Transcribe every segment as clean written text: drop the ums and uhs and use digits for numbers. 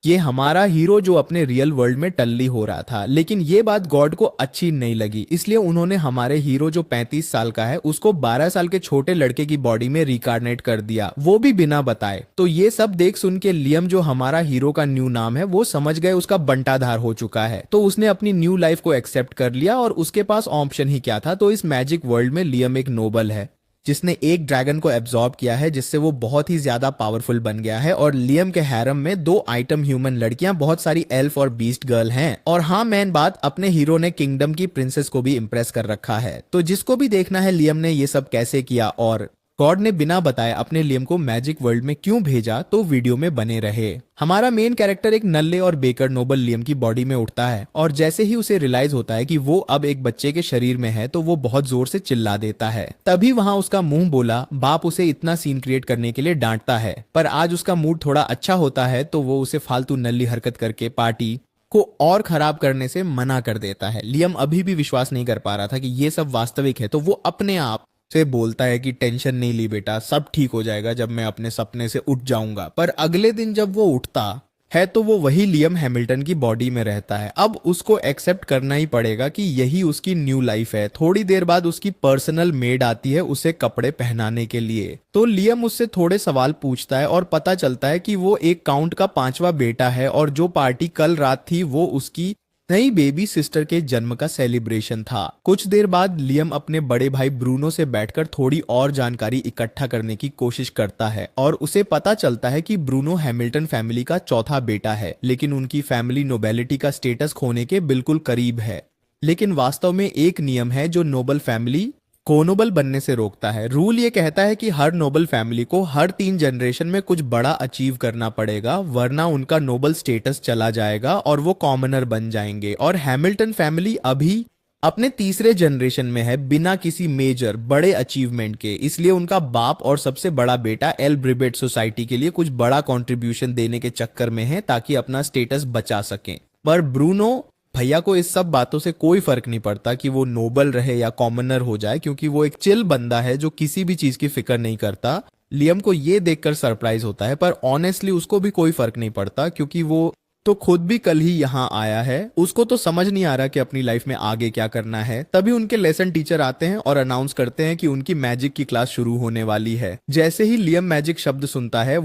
ये हमारा हीरो जो अपने रियल वर्ल्ड में टल्ली हो रहा था। लेकिन ये बात गॉड को अच्छी नहीं लगी, इसलिए उन्होंने हमारे हीरो जो 35 साल का है उसको 12 साल के छोटे लड़के की बॉडी में रिकार्नेट कर दिया, वो भी बिना बताए। तो ये सब देख सुन के लियम जो हमारा हीरो का न्यू नाम है वो समझ गए उसका बंटाधार हो चुका है, तो उसने अपनी न्यू लाइफ को एक्सेप्ट कर लिया और उसके पास ऑप्शन ही क्या था। तो इस मैजिक वर्ल्ड में लियम एक नोबल है जिसने एक ड्रैगन को एब्जॉर्ब किया है, जिससे वो बहुत ही ज्यादा पावरफुल बन गया है। और लियम के हैरम में 2 आइटम ह्यूमन लड़कियां, बहुत सारी एल्फ और बीस्ट गर्ल हैं। और हाँ, मेन बात, अपने हीरो ने किंगडम की प्रिंसेस को भी इंप्रेस कर रखा है। तो जिसको भी देखना है लियम ने ये सब कैसे किया और गॉड ने बिना बताए अपने लियम को मैजिक वर्ल्ड में क्यों भेजा, तो वीडियो में बने रहे। हमारा मेन कैरेक्टर एक नल्ले और बेकर नोबल लियम की बॉडी में उठता है और जैसे ही उसे रियलाइज होता है कि वो अब एक बच्चे के शरीर में है तो वो बहुत जोर से चिल्ला देता है। तभी वहां उसका मुंह बोला बाप उसे इतना सीन क्रिएट करने के लिए डांटता है, पर आज उसका मूड थोड़ा अच्छा होता है तो वो उसे फालतू नल्ली हरकत करके पार्टी को और खराब करने से मना कर देता है। लियम अभी भी विश्वास नहीं कर पा रहा था कि ये सब वास्तविक है, तो वो अपने आप से बोलता है कि टेंशन नहीं ली बेटा, सब ठीक हो जाएगा जब मैं अपने सपने से उठ जाऊंगा। पर अगले दिन जब वो उठता है तो वो वही लियम हैमिल्टन की बॉडी में रहता है। अब उसको एक्सेप्ट करना ही पड़ेगा कि यही उसकी न्यू लाइफ है। थोड़ी देर बाद उसकी पर्सनल मेड आती है उसे कपड़े पहनाने के लिए, तो लियम उससे थोड़े सवाल पूछता है और पता चलता है कि वो एक काउंट का 5वां बेटा है और जो पार्टी कल रात थी वो उसकी नई बेबी सिस्टर के जन्म का सेलिब्रेशन था। कुछ देर बाद लियम अपने बड़े भाई ब्रूनो से बैठकर थोड़ी और जानकारी इकट्ठा करने की कोशिश करता है और उसे पता चलता है कि ब्रूनो हैमिल्टन फैमिली का चौथा बेटा है, लेकिन उनकी फैमिली नोबेलिटी का स्टेटस खोने के बिल्कुल करीब है। लेकिन वास्तव में एक नियम है जो नोबल फैमिली को नोबल बनने से रोकता है। रूल ये कहता है कि हर नोबल फैमिली को हर 3 जनरेशन में कुछ बड़ा अचीव करना पड़ेगा, वरना उनका नोबल स्टेटस चला जाएगा और वो कॉमनर बन जाएंगे। और हैमिल्टन फैमिली अभी अपने तीसरे जनरेशन में है बिना किसी मेजर बड़े अचीवमेंट के, इसलिए उनका बाप और सबसे बड़ा बेटा एल ब्रिबेट सोसाइटी के लिए कुछ बड़ा कंट्रीब्यूशन देने के चक्कर में है ताकि अपना स्टेटस बचा सकें। पर ब्रूनो भैया को इस सब बातों से कोई फर्क नहीं पड़ता कि वो नोबल रहे या कॉमनर हो जाए, क्योंकि वो एक चिल बंदा है जो किसी भी चीज की फिक्र नहीं करता। लियम को ये देखकर सरप्राइज होता है, पर ऑनेस्टली उसको भी कोई फर्क नहीं पड़ता क्योंकि वो तो खुद भी कल ही यहाँ आया है। उसको तो समझ नहीं आ रहा कि अपनी लाइफ में आगे क्या करना है। तभी उनके लेसन टीचर आते हैं और अनाउंस करते हैं कि उनकी मैजिक की क्लास शुरू होने वाली है। जैसे ही लियम मैजिक शब्द सुनता है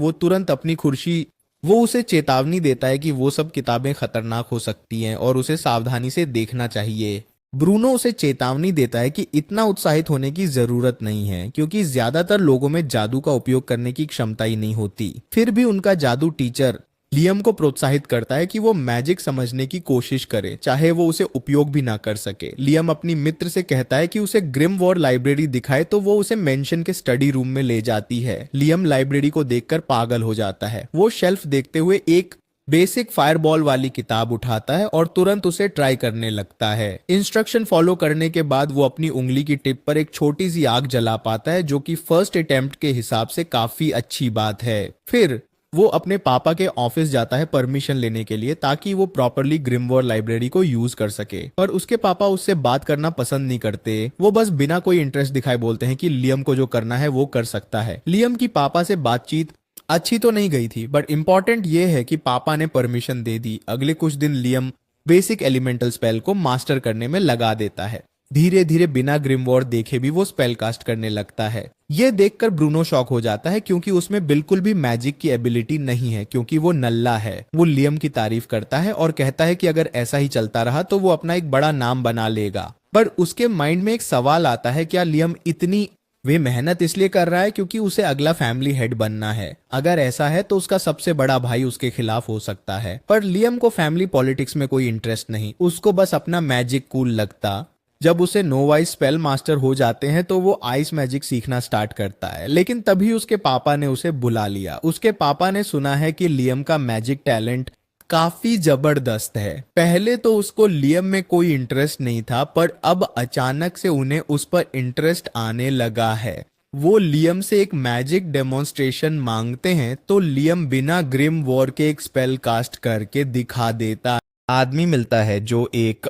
वो उसे चेतावनी देता है कि वो सब किताबें खतरनाक हो सकती हैं और उसे सावधानी से देखना चाहिए। ब्रूनो उसे चेतावनी देता है कि इतना उत्साहित होने की जरूरत नहीं है क्योंकि ज्यादातर लोगों में जादू का उपयोग करने की क्षमता ही नहीं होती। फिर भी उनका जादू टीचर लियम को प्रोत्साहित करता है कि वो मैजिक समझने की कोशिश करे, चाहे वो उसे उपयोग भी ना कर सके। लियम अपनी मित्र से कहता है कि उसे ग्रिम वॉर लाइब्रेरी दिखाए, तो वो उसे मेंशन के स्टडी रूम में ले जाती है। लियम लाइब्रेरी को देखकर पागल हो जाता है। वो शेल्फ देखते हुए एक बेसिक फायरबॉल वाली किताब उठाता है और तुरंत उसे ट्राई करने लगता है। इंस्ट्रक्शन फॉलो करने के बाद वो अपनी उंगली की टिप पर एक छोटी सी आग जला पाता है, जो कि फर्स्ट अटेम्प्ट के हिसाब से काफी अच्छी बात है। फिर वो अपने पापा के ऑफिस जाता है परमिशन लेने के लिए ताकि वो प्रॉपरली ग्रिमवॉर लाइब्रेरी को यूज कर सके, पर उसके पापा उससे बात करना पसंद नहीं करते। वो बस बिना कोई इंटरेस्ट दिखाए बोलते हैं कि लियम को जो करना है वो कर सकता है। लियम की पापा से बातचीत अच्छी तो नहीं गई थी, बट इंपॉर्टेंट ये है कि पापा ने परमिशन दे दी। अगले कुछ दिन लियम बेसिक एलिमेंटल स्पेल को मास्टर करने में लगा देता है। धीरे धीरे बिना ग्रिमवॉर देखे भी वो स्पेल कास्ट करने लगता है। ये देखकर ब्रूनो शॉक हो जाता है क्योंकि उसमें बिल्कुल भी मैजिक की एबिलिटी नहीं है, क्योंकि वो नल्ला है। वो लियम की तारीफ करता है और कहता है कि अगर ऐसा ही चलता रहा तो वो अपना एक बड़ा नाम बना लेगा। पर उसके माइंड में एक सवाल आता है, क्या लियम इतनी वे मेहनत इसलिए कर रहा है क्योंकि उसे अगला फैमिली हेड बनना है? अगर ऐसा है तो उसका सबसे बड़ा भाई उसके खिलाफ हो सकता है। पर लियम को फैमिली पॉलिटिक्स में कोई इंटरेस्ट नहीं, उसको बस अपना मैजिक कूल लगता। जब उसे नोवाइस स्पेल मास्टर हो जाते हैं तो वो आइस मैजिक सीखना स्टार्ट करता है, लेकिन तभी उसके पापा ने उसे बुला लिया। उसके पापा ने सुना है कि लियम का मैजिक टैलेंट काफी जबरदस्त है। पहले तो उसको लियम में कोई इंटरेस्ट नहीं था, पर अब अचानक से उन्हें उस पर इंटरेस्ट आने लगा है। वो लियम से एक मैजिक डेमोन्स्ट्रेशन मांगते हैं तो लियम बिना ग्रिम वॉर के एक स्पेल कास्ट करके दिखा देता। आदमी मिलता है जो एक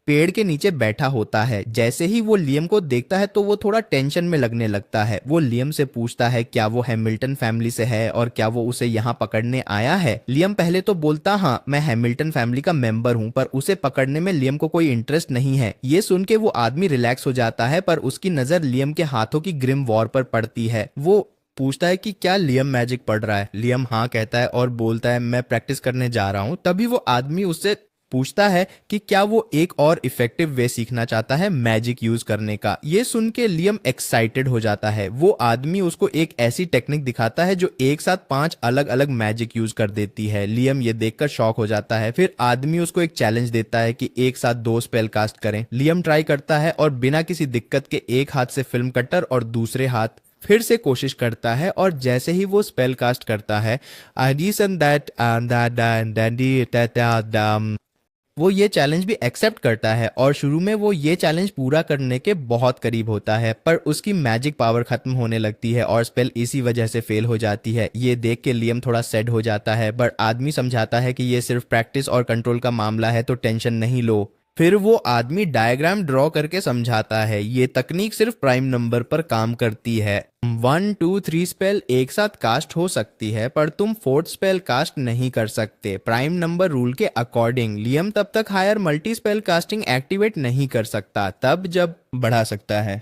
पेड़ के नीचे बैठा होता है। जैसे ही वो लियम को देखता है तो वो थोड़ा टेंशन में लगने लगता है। वो लियम से पूछता है क्या वो हैमिल्टन फैमिली से है और क्या वो उसे यहाँ पकड़ने आया है। लियम पहले तो बोलता हाँ मैं हैमिल्टन फैमिली का मेंबर हूँ, पर उसे पकड़ने में लियम को कोई इंटरेस्ट नहीं है। ये सुन के वो आदमी रिलैक्स हो जाता है, पर उसकी नजर लियम के हाथों की ग्रिम वॉर पर पड़ती है। वो पूछता है कि क्या लियम मैजिक पढ़ रहा है। लियम हाँ कहता है और बोलता है मैं प्रैक्टिस करने जा रहा हूँ। तभी वो आदमी उससे पूछता है कि क्या वो एक और इफेक्टिव वे सीखना चाहता है मैजिक यूज करने का। ये सुन के लियम एक्साइटेड हो जाता है। वो आदमी उसको एक ऐसी टेक्निक दिखाता है जो एक साथ 5 अलग अलग मैजिक यूज कर देती है। लियम ये देखकर शॉक हो जाता है। फिर आदमी उसको एक चैलेंज देता है कि एक साथ 2 स्पेल कास्ट करें। लियम ट्राई करता है और बिना किसी दिक्कत के एक हाथ से फिल्म कटर और दूसरे हाथ फिर से कोशिश करता है, और जैसे ही वो स्पेल कास्ट करता है वो ये चैलेंज भी एक्सेप्ट करता है। और शुरू में वो ये चैलेंज पूरा करने के बहुत करीब होता है, पर उसकी मैजिक पावर खत्म होने लगती है और स्पेल इसी वजह से फेल हो जाती है। ये देख के लियम थोड़ा सैड हो जाता है, पर आदमी समझाता है कि ये सिर्फ प्रैक्टिस और कंट्रोल का मामला है, तो टेंशन नहीं लो। फिर वो आदमी डायग्राम ड्रॉ करके समझाता है ये तकनीक सिर्फ प्राइम नंबर पर काम करती है। 1 2 3 स्पेल एक साथ कास्ट हो सकती है, पर तुम 4th स्पेल कास्ट नहीं कर सकते। प्राइम नंबर रूल के अकॉर्डिंग लियम तब तक higher multi spell casting activate नहीं कर सकता, तब जब बढ़ा सकता है,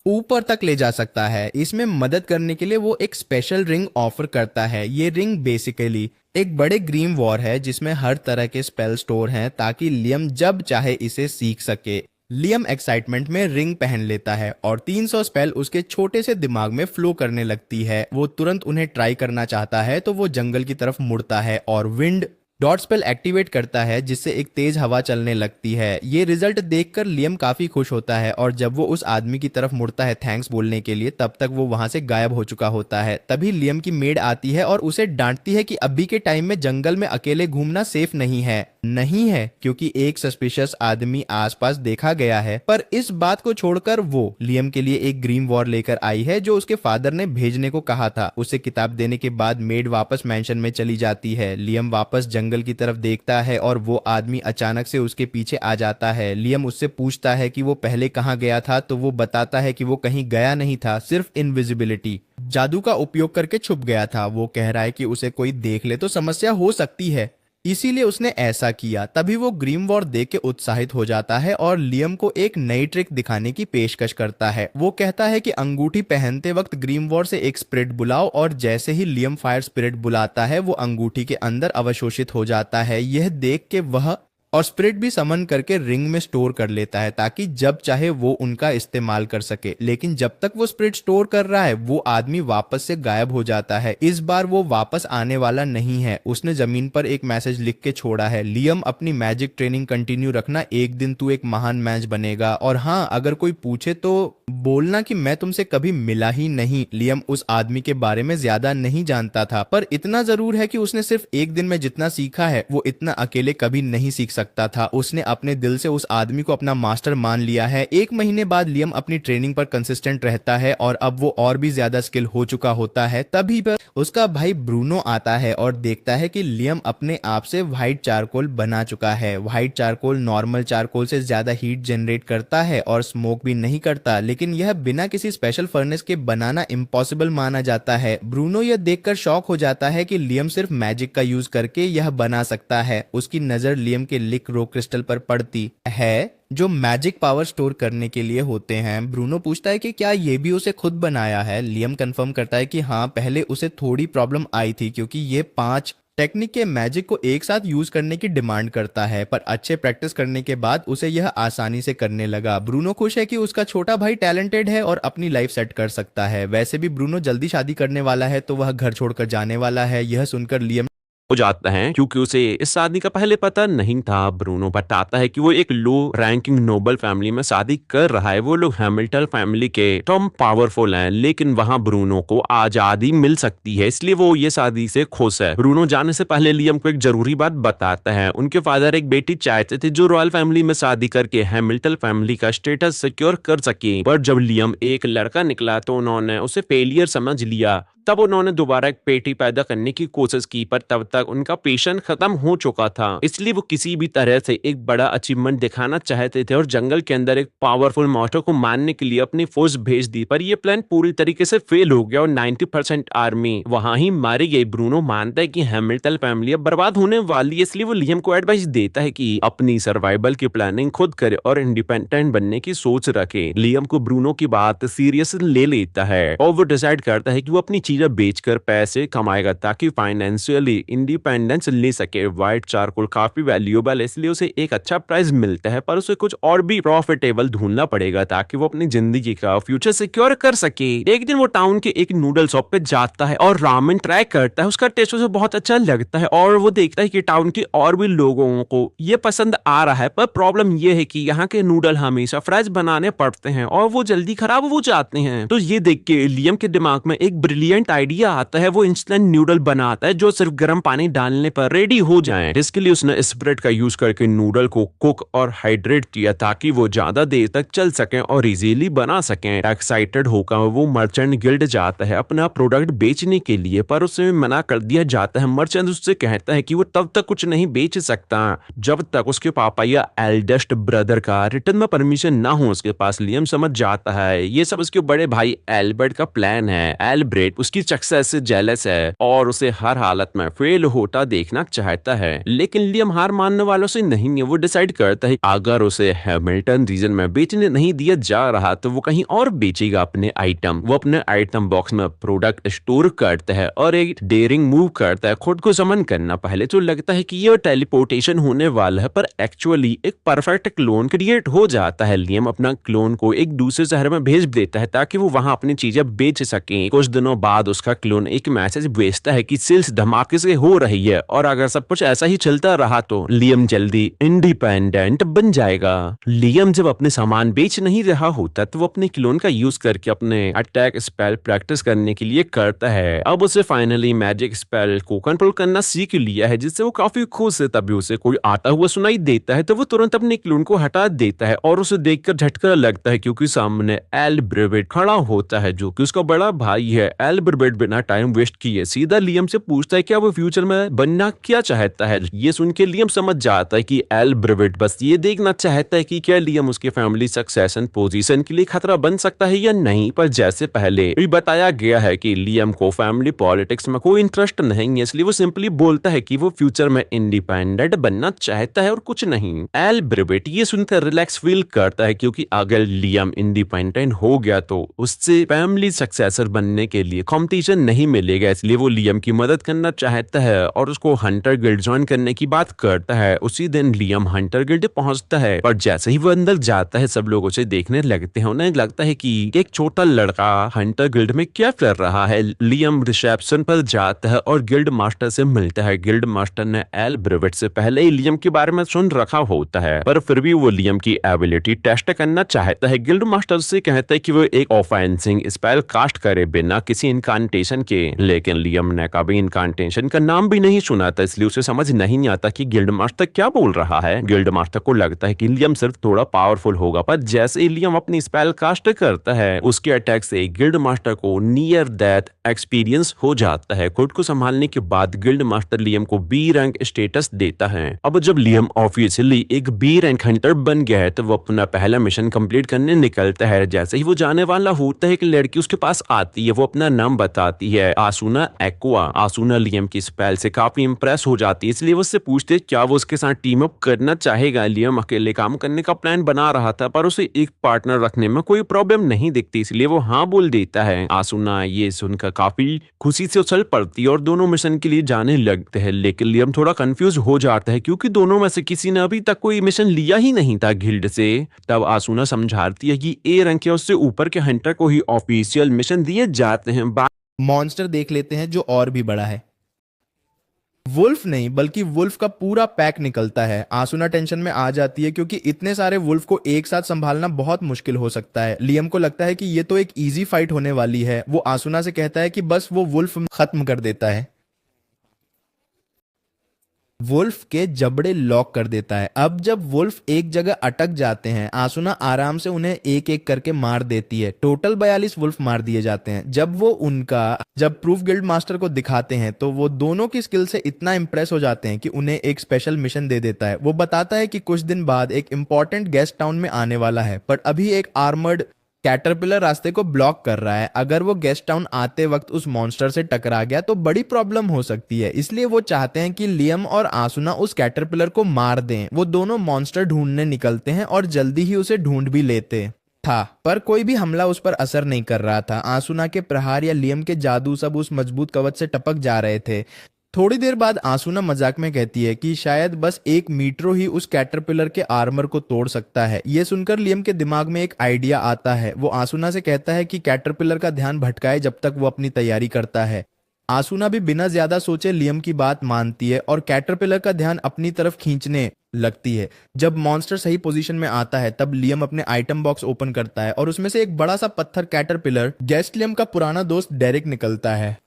ऊपर तक ले जा सकता है। इसमें मदद करने के लिए वो एक स्पेशल रिंग ऑफर करता है। ये रिंग बेसिकली एक बड़े ग्रीम वॉर है जिसमें हर तरह के स्पेल स्टोर हैं, ताकि लियम जब चाहे इसे सीख सके। लियम एक्साइटमेंट में रिंग पहन लेता है और 300 स्पेल उसके छोटे से दिमाग में फ्लो करने लगती है। वो तुरंत उन्हें ट्राई करना चाहता है तो वो जंगल की तरफ मुड़ता है और विंड डॉट स्पेल एक्टिवेट करता है, जिससे एक तेज हवा चलने लगती है। ये रिजल्ट देखकर लियम काफी खुश होता है, और जब वो उस आदमी की तरफ मुड़ता है थैंक्स बोलने के लिए, तब तक वो वहां से गायब हो चुका होता है। तभी लियम की मेड आती है और उसे डांटती है कि अभी के टाइम में जंगल में अकेले घूमना सेफ नहीं है क्योंकि एक सस्पिशियस आदमी आसपास देखा गया है। पर इस बात को छोड़कर वो लियम के लिए एक ग्रीन वॉर लेकर आई है जो उसके फादर ने भेजने को कहा था। उसे किताब देने के बाद मेड वापस मैंशन में चली जाती है। लियम वापस जंगल की तरफ देखता है और वो आदमी अचानक से उसके पीछे आ जाता है। लियम उससे पूछता है कि वो पहले कहाँ गया था, तो वो बताता है कि वो कहीं गया नहीं था, सिर्फ इनविजिबिलिटी जादू का उपयोग करके छुप गया था। वो कह रहा है कि उसे कोई देख ले तो समस्या हो सकती है, इसीलिए उसने ऐसा किया। तभी वो ग्रीम वॉर देख के उत्साहित हो जाता है और लियम को एक नई ट्रिक दिखाने की पेशकश करता है। वो कहता है कि अंगूठी पहनते वक्त ग्रीम वॉर से एक स्पिरिट बुलाओ, और जैसे ही लियम फायर स्पिरिट बुलाता है वो अंगूठी के अंदर अवशोषित हो जाता है। यह देख के वह और स्पिरिट भी समन करके रिंग में स्टोर कर लेता है ताकि जब चाहे वो उनका इस्तेमाल कर सके। लेकिन जब तक वो स्पिरिट स्टोर कर रहा है वो आदमी वापस से गायब हो जाता है। इस बार वो वापस आने वाला नहीं है। उसने जमीन पर एक मैसेज लिख के छोड़ा है, लियम अपनी मैजिक ट्रेनिंग कंटिन्यू रखना, एक दिन तू एक महान मैच बनेगा। और हाँ, अगर कोई पूछे तो बोलना कि मैं तुमसे कभी मिला ही नहीं। लियम उस आदमी के बारे में ज्यादा नहीं जानता था, पर इतना जरूर है कि उसने सिर्फ एक दिन में जितना सीखा है वो इतना अकेले कभी नहीं सीख सकता था। उसने अपने दिल से उस आदमी को अपना मास्टर मान लिया है। 1 महीने बाद लियम अपनी ट्रेनिंग पर कंसिस्टेंट रहता है और अब वो और भी ज्यादा स्किल हो चुका होता है। तभी पर उसका भाई ब्रूनो आता है और देखता है कि लियम अपने आप से व्हाइट चारकोल बना चुका है। व्हाइट चारकोल नॉर्मल चारकोल से ज्यादा हीट जनरेट करता है और स्मोक भी नहीं करता, लेकिन यह बिना किसी स्पेशल फर्नेस के बनाना इम्पॉसिबल माना जाता है। ब्रूनो यह देखकर शॉक हो जाता है कि लियम सिर्फ मैजिक का यूज करके यह बना सकता है। उसकी नजर लियम के लिक रो क्रिस्टल पर पड़ती है जो मैजिक पावर स्टोर करने के लिए होते हैं। ब्रूनो पूछता है कि क्या ये भी उसे खुद बनाया है। लियम कंफर्म करता है कि हाँ, पहले उसे थोड़ी प्रॉब्लम आई थी क्योंकि ये 5 टेक्निक के मैजिक को एक साथ यूज करने की डिमांड करता है, पर अच्छे प्रैक्टिस करने के बाद उसे यह आसानी से करने लगा। ब्रूनो खुश है कि उसका छोटा भाई टैलेंटेड है और अपनी लाइफ सेट कर सकता है। वैसे भी ब्रूनो जल्दी शादी करने वाला है तो वह घर छोड़कर जाने वाला है। यह सुनकर लियम हो जाता है क्योंकि उसे इस शादी का पहले पता नहीं था। ब्रूनो बताता है कि वो एक लो रैंकिंग नोबल फैमिली में शादी कर रहा है। वो लोग हैमिल्टन फैमिली के टॉम पावरफुल हैं, लेकिन वहां ब्रूनो को आजादी मिल सकती है, इसलिए वो ये शादी से खुश है। ब्रूनो जाने से पहले लियम को एक जरूरी बात बताता है। उनके फादर एक बेटी चाहते थे जो रॉयल फैमिली में शादी करके हैमिल्टन फैमिली का स्टेटस सिक्योर कर सके, पर जब लियम एक लड़का निकला तो उन्होंने उसे फेलियर समझ लिया। तब उन्होंने दोबारा एक बेटी पैदा करने की कोशिश की, पर तब तक तक उनका पेशेंस खत्म हो चुका था, इसलिए वो किसी भी तरह से एक बड़ा अचीवमेंट दिखाना चाहते थे और जंगल के अंदर एक पावरफुल मॉन्स्टर को मारने के लिए अपनी फोर्स भेज दी। पर ये प्लान पूरी तरीके से फेल हो गया और 90% आर्मी वहां ही मारी गई। ब्रूनो मानता है कि हैमिल्टन फैमिली अब बर्बाद होने वाली है, इसलिए वो लियम को एडवाइस देता है कि अपनी सर्वाइवल की प्लानिंग खुद करे और इंडिपेंडेंट बनने की सोच रखे। लियम को ब्रूनो की बात सीरियस ले लेता है और वो डिसाइड करता है कि वो अपनी चीजें बेचकर पैसे कमाएगा ताकि फाइनेंशियली इंडिपेंडेंस ले सके। व्हाइट चारकोल काफी वैल्यूएबल है, इसलिए उसे एक अच्छा प्राइस मिलता है, पर उसे कुछ और भी प्रॉफिटेबल ढूंढना पड़ेगा ताकि वो अपनी जिंदगी का फ्यूचर सिक्योर कर सके। एक दिन वो टाउन के एक नूडल शॉप पे जाता है और रामेन ट्राई करता है। उसका टेस्ट उसे बहुत अच्छा लगता है और वो देखता है कि टाउन के और भी लोगों को ये पसंद आ रहा है, पर प्रॉब्लम ये है कि यहाँ के नूडल हमेशा फ्रेश बनाने पड़ते हैं और वो जल्दी खराब हो जाते हैं। तो ये देख के लियम के दिमाग में एक ब्रिलियंट आइडिया आता है। वो इंस्टेंट नूडल बनाता है जो सिर्फ गर्म पानी डालने पर रेडी हो जाए। इसके लिए उसने स्प्रेड का यूज करके नूडल को कुक और हाइड्रेट किया ताकि वो ज्यादा देर तक चल सके और इजीली बना सके। एक्साइटेड होकर वो मर्चेंट गिल्ड जाता है अपना प्रोडक्ट बेचने के लिए, पर उसे मना कर दिया जाता है। मर्चेंट उससे कहता है कि वो तब तक कुछ नहीं बेच सकता जब तक उसके पापा या एल्डेस्ट ब्रदर का रिटर्न में परमिशन ना हो उसके पास। लियम समझ जाता है ये सब उसके बड़े भाई एल्बर्ट का प्लान है। एल्ब्रेट उसकी सक्सेस से जेलस है और उसे हर हालत में फेल होता देखना चाहता है, लेकिन लियम हार मानने वालों से नहीं है। वो डिसाइड करता है अगर उसे हैमिल्टन रीजन में बेचने नहीं दिया जा रहा तो वो कहीं और बेचेगा अपने आइटम। वो अपने आइटम बॉक्स में प्रोडक्ट स्टोर करता है और एक डेयरिंग मूव करता है खुद को समन करना। पहले तो लगता है कि ये टेलीपोर्टेशन होने वाला है, पर एक्चुअली एक परफेक्ट क्लोन क्रिएट हो जाता है। लियम अपना क्लोन को एक दूसरे शहर में भेज देता है ताकि वो वहां अपनी चीजें बेच सके। कुछ दिनों बाद उसका क्लोन एक मैसेज भेजता है कि सेल्स धमाके से हो रही है और अगर सब कुछ ऐसा ही चलता रहा तो लियम जल्दी इंडिपेंडेंट बन जाएगा। लियम जब अपने सामान बेच नहीं रहा होता तो वो अपने क्लोन का यूज करके अपने अटैक स्पेल प्रैक्टिस करने के लिए करता है। अब उसे फाइनली मैजिक स्पेल को कंट्रोल करना सीख लिया है, जिससे वो काफी खुश है। तभी उसे कोई आता हुआ सुनाई देता है तो वो तुरंत अपने क्लोन को हटा देता है और उसे देखकर झटका लगता है क्योंकि सामने एल्ब्रेट खड़ा होता है जो कि उसका बड़ा भाई है। एल्ब्रेट बिना टाइम वेस्ट किए सीधा लियम से पूछता है क्या वो फ्यूचर में बनना क्या चाहता है। ये सुन के लियम समझ जाता है कि एल्ब्रेट बस ये देखना चाहता है कि क्या लियम उसके फैमिली सक्सेशन पोजीशन के लिए खतरा बन सकता है या नहीं। पर जैसे पहले भी बताया गया है कि लियम को फैमिली पॉलिटिक्स में कोई इंटरेस्ट नहीं है, इसलिए वो सिंपली बोलता है कि वो फ्यूचर में इंडिपेंडेंट बनना चाहता है और कुछ नहीं। एल्ब्रेट ये सुनकर रिलैक्स फील करता है क्योंकि अगर लियम इंडिपेंडेंट हो गया तो उससे फैमिली सक्सेसर बनने के लिए कंपटीशन नहीं मिलेगा, इसलिए वो लियम की मदद करना चाहता है और उसको हंटर गिल्ड ज्वाइन करने की बात करता है। उसी दिन लियम हंटर गिल्ड पहुंचता है और जैसे ही वो अंदर जाता है सब लोग उसे देखने लगते हैं। उन्हें लगता है कि एक छोटा लड़का हंटर गिल्ड में क्या कर रहा है। लियम रिसेप्शन पर जाता है और गिल्ड मास्टर से मिलता है। गिल्ड मास्टर ने एल्ब्रेट से पहले ही लियम के बारे में सुन रखा होता है, पर फिर भी वो लियम की एबिलिटी टेस्ट करना चाहता है। गिल्ड मास्टर से कहता है कि वो एक ऑफेंसिंग स्पेल कास्ट करे बिना किसी इनकांटेशन के, लेकिन लियम ने कभी इनकांटेशन का नाम भी नहीं सुना था, इसलिए उसे समझ नहीं आता कि गिल्ड मास्टर क्या बोल रहा है। गिल्ड मास्टर को लगता है कि लियम सिर्फ थोड़ा पावरफुल होगा, पर जैसे ही लियम अपनी स्पेल कास्ट करता है उसके अटैक से गिल्ड मास्टर को नियर डेथ एक्सपीरियंस हो जाता है। खुद को संभालने के बाद गिल्ड मास्टर लियम को बी रैंक स्टेटस देता है। अब जब लियम ऑफिशियली एक बी रैंक हंटर बन गया है तो वो अपना पहला मिशन कंप्लीट करने निकलता है। जैसे ही वो जाने वाला होता है एक लड़की उसके पास आती है। वो अपना नाम बताती है आसुना एक्वा। आसुना लियम की स्पेल से काफी इंप्रेस हो जाती है, इसलिए वो उससे पूछते है क्या वो उसके साथ टीम अप करना चाहेगा। लियम अकेले काम करने का प्लान बना रहा था पर उसे एक पार्टनर रखने में कोई प्रॉब्लम नहीं दिखती, इसलिए वो हाँ बोल देता है। आसुना ये सुनकर काफी खुशी से उछल पड़ती है और दोनों मिशन के लिए जाने लगते हैं, लेकिन लियम थोड़ा कंफ्यूज हो जाता है क्योंकि दोनों में से किसी ने अभी तक कोई मिशन लिया ही नहीं था गिल्ड से। तब आसुना समझाती है कि ए रैंक के उससे ऊपर के हंटर को ही ऑफिशियल मिशन दिए जाते हैं। मॉन्स्टर देख लेते हैं जो और भी बड़ा है। वुल्फ नहीं बल्कि वुल्फ का पूरा पैक निकलता है। आसुना टेंशन में आ जाती है क्योंकि इतने सारे वुल्फ को एक साथ संभालना बहुत मुश्किल हो सकता है। लियम को लगता है कि ये तो एक इजी फाइट होने वाली है। वो आसुना से कहता है कि बस वो वुल्फ खत्म कर देता है। वुल्फ के जबड़े लॉक कर देता है। अब जब वुल्फ एक जगह अटक जाते हैं, आसुना आराम से उन्हें एक एक करके मार देती है। टोटल 42 वुल्फ मार दिए जाते हैं। जब प्रूफ गिल्ड मास्टर को दिखाते हैं तो वो दोनों की स्किल से इतना इंप्रेस हो जाते हैं कि उन्हें एक स्पेशल मिशन दे देता है। वो बताता है कि कुछ दिन बाद एक इंपॉर्टेंट गेस्ट टाउन में आने वाला है, पर अभी एक आर्मर्ड कैटरपिलर रास्ते को ब्लॉक कर रहा है। अगर वो गेस्ट टाउन आते वक्त उस मॉन्स्टर से टकरा गया तो बड़ी प्रॉब्लम हो सकती है। इसलिए वो चाहते हैं कि लियम और आसुना उस कैटरपिलर को मार दें। वो दोनों मॉन्स्टर ढूंढने निकलते हैं और जल्दी ही उसे ढूंढ भी लेते था, पर कोई भी हमला उस पर असर नहीं कर रहा था। आसुना के प्रहार या लियम के जादू सब उस मजबूत कवच से टपक जा रहे थे। थोड़ी देर बाद आसुना मजाक में कहती है कि शायद बस एक मीट्रो ही उस कैटरपिलर के आर्मर को तोड़ सकता है। यह सुनकर लियम के दिमाग में एक आइडिया आता है। वो आसुना से कहता है कि कैटरपिलर का ध्यान भटकाए जब तक वो अपनी तैयारी करता है। आसुना भी बिना ज्यादा सोचे लियम की बात मानती है और कैटरपिलर का ध्यान अपनी तरफ खींचने लगती है। जब मॉन्स्टर सही पोजीशन में आता है तब लियम अपने आइटम बॉक्स ओपन करता है और उसमें से एक बड़ा सा पत्थर कैटरपिलर गेस्ट लियम का पुराना दोस्त डेरिक निकलता है।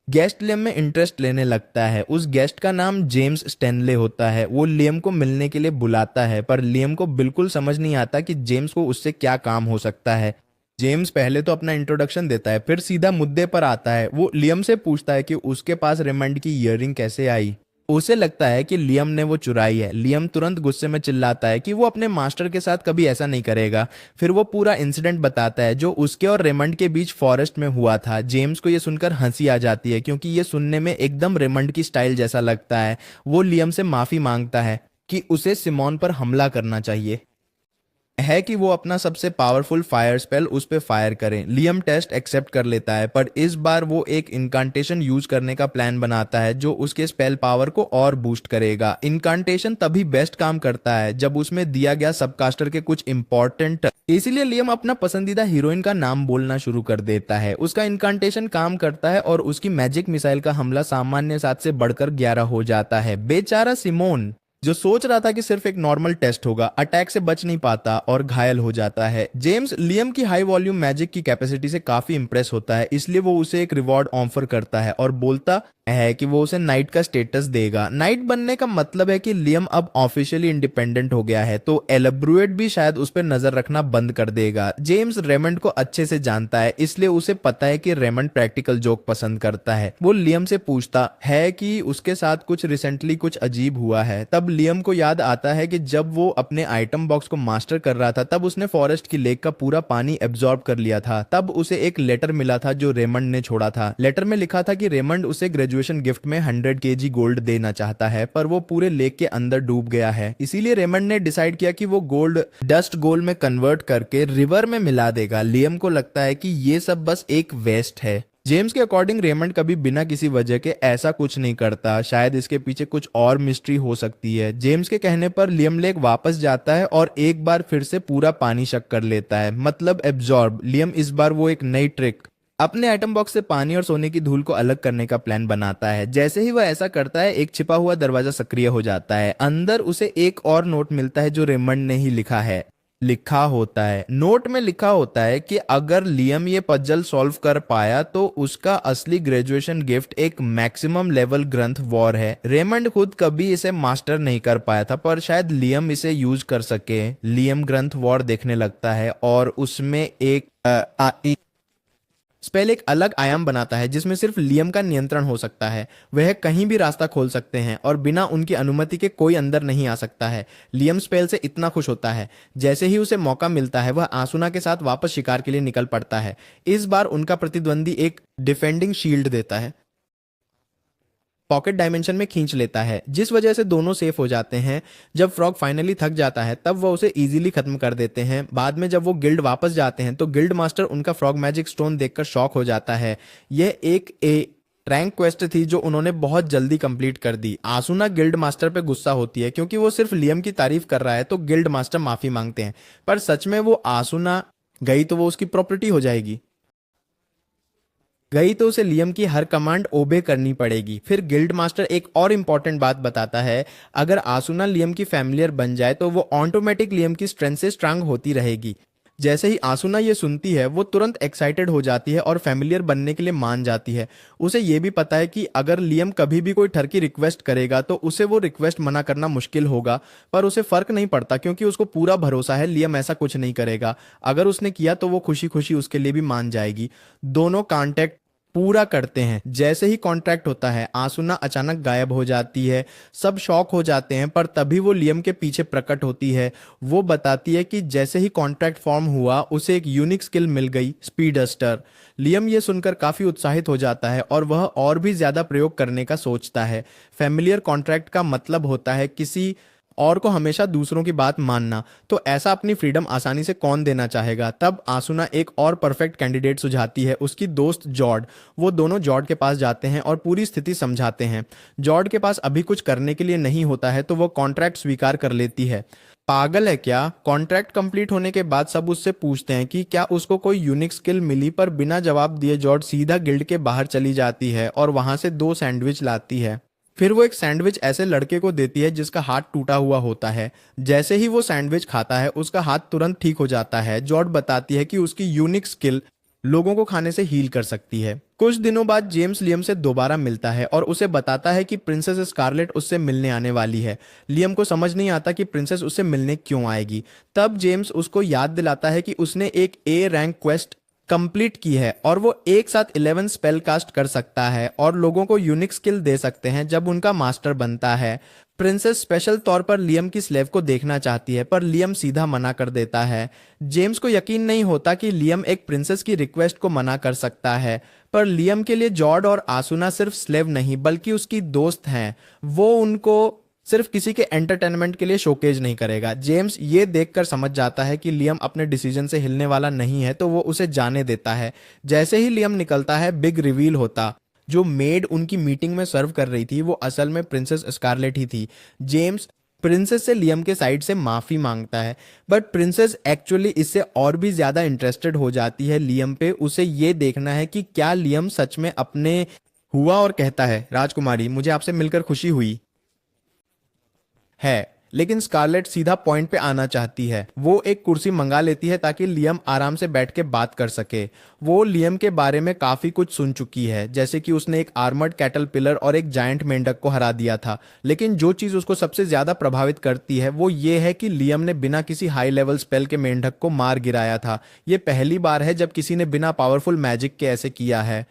गेस्ट लियम में इंटरेस्ट लेने लगता है। उस गेस्ट का नाम जेम्स स्टैनले होता है। वो लियम को मिलने के लिए बुलाता है, पर लियम को बिल्कुल समझ नहीं आता कि जेम्स को उससे क्या काम हो सकता है। जेम्स पहले तो अपना इंट्रोडक्शन देता है, फिर सीधा मुद्दे पर आता है। वो लियम से पूछता है कि उसके पास रेमंड की ईयररिंग कैसे आई। उसे लगता है कि लियम ने वो चुराई है। लियम तुरंत गुस्से में चिल्लाता है कि वो अपने मास्टर के साथ कभी ऐसा नहीं करेगा। फिर वो पूरा इंसिडेंट बताता है जो उसके और रेमंड के बीच फॉरेस्ट में हुआ था। जेम्स को ये सुनकर हंसी आ जाती है क्योंकि ये सुनने में एकदम रेमंड की स्टाइल जैसा लगता है। वो लियम से माफी मांगता है कि उसे सिमोन पर हमला करना चाहिए है कि वो अपना सबसे पावरफुल फायर स्पेल उस पे फायर करें। लियम टेस्ट एक्सेप्ट कर लेता है, पर इस बार वो एक इनकांटेशन यूज करने का प्लान बनाता है जो उसके स्पेल पावर को और बूस्ट करेगा। इनकांटेशन तभी बेस्ट काम करता है जब उसमें दिया गया सबकास्टर के कुछ इंपॉर्टेंट, इसीलिए लियम अपना पसंदीदा हीरोइन का नाम बोलना शुरू कर देता है। उसका इनकांटेशन काम करता है और उसकी मैजिक मिसाइल का हमला सामान्य 7 से बढ़कर 11 हो जाता है। बेचारा सिमोन जो सोच रहा था कि सिर्फ एक नॉर्मल टेस्ट होगा, अटैक से बच नहीं पाता और घायल हो जाता है। जेम्स लियम की हाई वॉल्यूम मैजिक की कैपेसिटी से काफी इंप्रेस होता है, इसलिए वो उसे एक रिवॉर्ड ऑफर करता है और बोलता है कि वो उसे नाइट का स्टेटस देगा। नाइट बनने का मतलब है कि लियम अब ऑफिशियली इंडिपेंडेंट हो गया है, तो एलब्रुएट भी शायद उस पर नजर रखना बंद कर देगा। जेम्स रेमंड को अच्छे से जानता है, इसलिए उसे पता है कि रेमंड प्रैक्टिकल जोक पसंद करता है। वो लियम से पूछता है कि उसके साथ कुछ रिसेंटली कुछ अजीब हुआ है। तब लियम को याद आता है कि जब वो अपने आइटम बॉक्स को मास्टर कर रहा था तब उसने फॉरेस्ट की लेक का पूरा पानी एब्जॉर्ब कर लिया था। तब उसे एक लेटर मिला था जो रेमंड ने छोड़ा था। लेटर में लिखा था कि रेमंड उसे ग्रेजुएशन गिफ्ट में 100 केजी गोल्ड देना चाहता है, पर वो पूरे लेक के अंदर डूब गया है। इसीलिए रेमंड ने डिसाइड किया कि वो गोल्ड डस्ट गोल्ड में कन्वर्ट करके रिवर में मिला देगा। लियम को लगता है कि ये सब बस एक वेस्ट है। जेम्स के अकॉर्डिंग रेमंड कभी बिना किसी वजह के ऐसा कुछ नहीं करता, शायद इसके पीछे कुछ और मिस्ट्री हो सकती है। जेम्स के कहने पर लियम लेक वापस जाता है और एक बार फिर से पूरा पानी शक कर लेता है, मतलब एब्जॉर्ब। लियम इस बार वो एक नई ट्रिक अपने आइटम बॉक्स से पानी और सोने की धूल को अलग करने का प्लान बनाता है। जैसे ही वह ऐसा करता है एक छिपा हुआ दरवाजा सक्रिय हो जाता है। अंदर उसे एक और नोट मिलता है जो रेमंड ने ही लिखा होता है। नोट में लिखा होता है कि अगर लियम ये पजल सॉल्व कर पाया तो उसका असली ग्रेजुएशन गिफ्ट एक मैक्सिमम लेवल ग्रंथ वॉर है। रेमंड खुद कभी इसे मास्टर नहीं कर पाया था, पर शायद लियम इसे यूज कर सके। लियम ग्रंथ वॉर देखने लगता है और उसमें एक स्पेल एक अलग आयाम बनाता है जिसमें सिर्फ लियम का नियंत्रण हो सकता है। वह कहीं भी रास्ता खोल सकते हैं और बिना उनकी अनुमति के कोई अंदर नहीं आ सकता है। लियम स्पेल से इतना खुश होता है, जैसे ही उसे मौका मिलता है वह आसुना के साथ वापस शिकार के लिए निकल पड़ता है। इस बार उनका प्रतिद्वंदी एक डिफेंडिंग शील्ड देता है, पॉकेट डायमेंशन में खींच लेता है, जिस वजह से दोनों सेफ हो जाते हैं। जब फ्रॉग फाइनली थक जाता है तब वह उसे इजीली खत्म कर देते हैं। बाद में जब वो गिल्ड वापस जाते हैं तो गिल्ड मास्टर उनका फ्रॉग मैजिक स्टोन देखकर शॉक हो जाता है। यह एक रैंक क्वेस्ट थी जो उन्होंने बहुत जल्दी कंप्लीट कर दी। आसुना गिल्ड मास्टर पे गुस्सा होती है क्योंकि वो सिर्फ लियम की तारीफ कर रहा है, तो गिल्ड मास्टर माफी मांगते हैं। पर सच में वो आसुना गई तो वो उसकी प्रॉपर्टी हो जाएगी, गई तो उसे लियम की हर कमांड ओबे करनी पड़ेगी। फिर गिल्ड मास्टर एक और इंपॉर्टेंट बात बताता है, अगर आसुना लियम की फैमिलियर बन जाए तो वो ऑटोमेटिक लियम की स्ट्रेंथ से स्ट्रांग होती रहेगी। जैसे ही आसुना ये सुनती है वो तुरंत एक्साइटेड हो जाती है और फैमिलियर बनने के लिए मान जाती है। उसे ये भी पता है कि अगर लियम कभी भी कोई ठरकी रिक्वेस्ट करेगा तो उसे वो रिक्वेस्ट मना करना मुश्किल होगा, पर उसे फर्क नहीं पड़ता क्योंकि उसको पूरा भरोसा है लियम ऐसा कुछ नहीं करेगा। अगर उसने किया तो वो खुशी खुशी उसके लिए भी मान जाएगी। दोनों कॉन्टैक्ट पूरा करते हैं। जैसे ही कॉन्ट्रैक्ट होता है आसुना अचानक गायब हो जाती है। सब शॉक हो जाते हैं, पर तभी वो लियम के पीछे प्रकट होती है। वो बताती है कि जैसे ही कॉन्ट्रैक्ट फॉर्म हुआ उसे एक यूनिक स्किल मिल गई, स्पीडस्टर। लियम ये सुनकर काफी उत्साहित हो जाता है और वह और भी ज्यादा प्रयोग करने का सोचता है। फैमिलियर कॉन्ट्रैक्ट का मतलब होता है किसी और को हमेशा दूसरों की बात मानना, तो ऐसा अपनी फ्रीडम आसानी से कौन देना चाहेगा। तब आसुना एक और परफेक्ट कैंडिडेट सुझाती है, उसकी दोस्त जॉर्ड। वो दोनों जॉर्ड के पास जाते हैं और पूरी स्थिति समझाते हैं। जॉर्ड के पास अभी कुछ करने के लिए नहीं होता है तो वो कॉन्ट्रैक्ट स्वीकार कर लेती है। पागल है क्या। कॉन्ट्रैक्ट कंप्लीट होने के बाद सब उससे पूछते हैं कि क्या उसको कोई यूनिक स्किल मिली, पर बिना जवाब दिए जॉर्ड सीधा गिल्ड के बाहर चली जाती है और वहां से 2 सैंडविच लाती है। फिर वो एक सैंडविच ऐसे लड़के को देती है जिसका हाथ टूटा हुआ होता है। जैसे ही वो सैंडविच खाता है उसका हाथ तुरंत ठीक हो जाता है। जॉर्ड बताती है कि उसकी यूनिक स्किल लोगों को खाने से हील कर सकती है। कुछ दिनों बाद जेम्स लियम से दोबारा मिलता है और उसे बताता है कि प्रिंसेस स्कारलेट उससे मिलने आने वाली है। लियम को समझ नहीं आता कि प्रिंसेस उससे मिलने क्यों आएगी। तब जेम्स उसको याद दिलाता है कि उसने एक ए रैंक क्वेस्ट कंप्लीट की है और वो एक साथ 11 स्पेल कास्ट कर सकता है और लोगों को यूनिक स्किल दे सकते हैं जब उनका मास्टर बनता है। प्रिंसेस स्पेशल तौर पर लियम की स्लेव को देखना चाहती है, पर लियम सीधा मना कर देता है। जेम्स को यकीन नहीं होता कि लियम एक प्रिंसेस की रिक्वेस्ट को मना कर सकता है, पर लियम के लिए जॉर्ड और आसुना सिर्फ स्लेव नहीं बल्कि उसकी दोस्त हैं। वो उनको सिर्फ किसी के एंटरटेनमेंट के लिए शोकेज नहीं करेगा। जेम्स ये देखकर समझ जाता है कि लियम अपने डिसीजन से हिलने वाला नहीं है, तो वो उसे जाने देता है। जैसे ही लियम निकलता है बिग रिवील होता। जो मेड उनकी मीटिंग में सर्व कर रही थी वो असल में प्रिंसेस स्कारलेट ही थी। जेम्स प्रिंसेस से लियम के साइड से माफी मांगता है, बट प्रिंसेस एक्चुअली इससे और भी ज्यादा इंटरेस्टेड हो जाती है लियम पे। उसे ये देखना है कि क्या लियम सच में अपने हुआ, और कहता है, राजकुमारी मुझे आपसे मिलकर खुशी हुई है। लेकिन स्कारलेट सीधा पॉइंट पे आना चाहती है। वो एक कुर्सी मंगा लेती है ताकि लियम आराम से बैठ के बात कर सके। वो लियम के बारे में काफी कुछ सुन चुकी है, जैसे कि उसने एक आर्मर्ड कैटल पिलर और एक जायंट मेंढक को हरा दिया था। लेकिन जो चीज उसको सबसे ज्यादा प्रभावित करती है वो ये है कि लियम ने बिना किसी हाई लेवल स्पेल के मेंढक को मार गिराया था। ये पहली बार है जब किसी ने बिना पावरफुल मैजिक के ऐसे किया है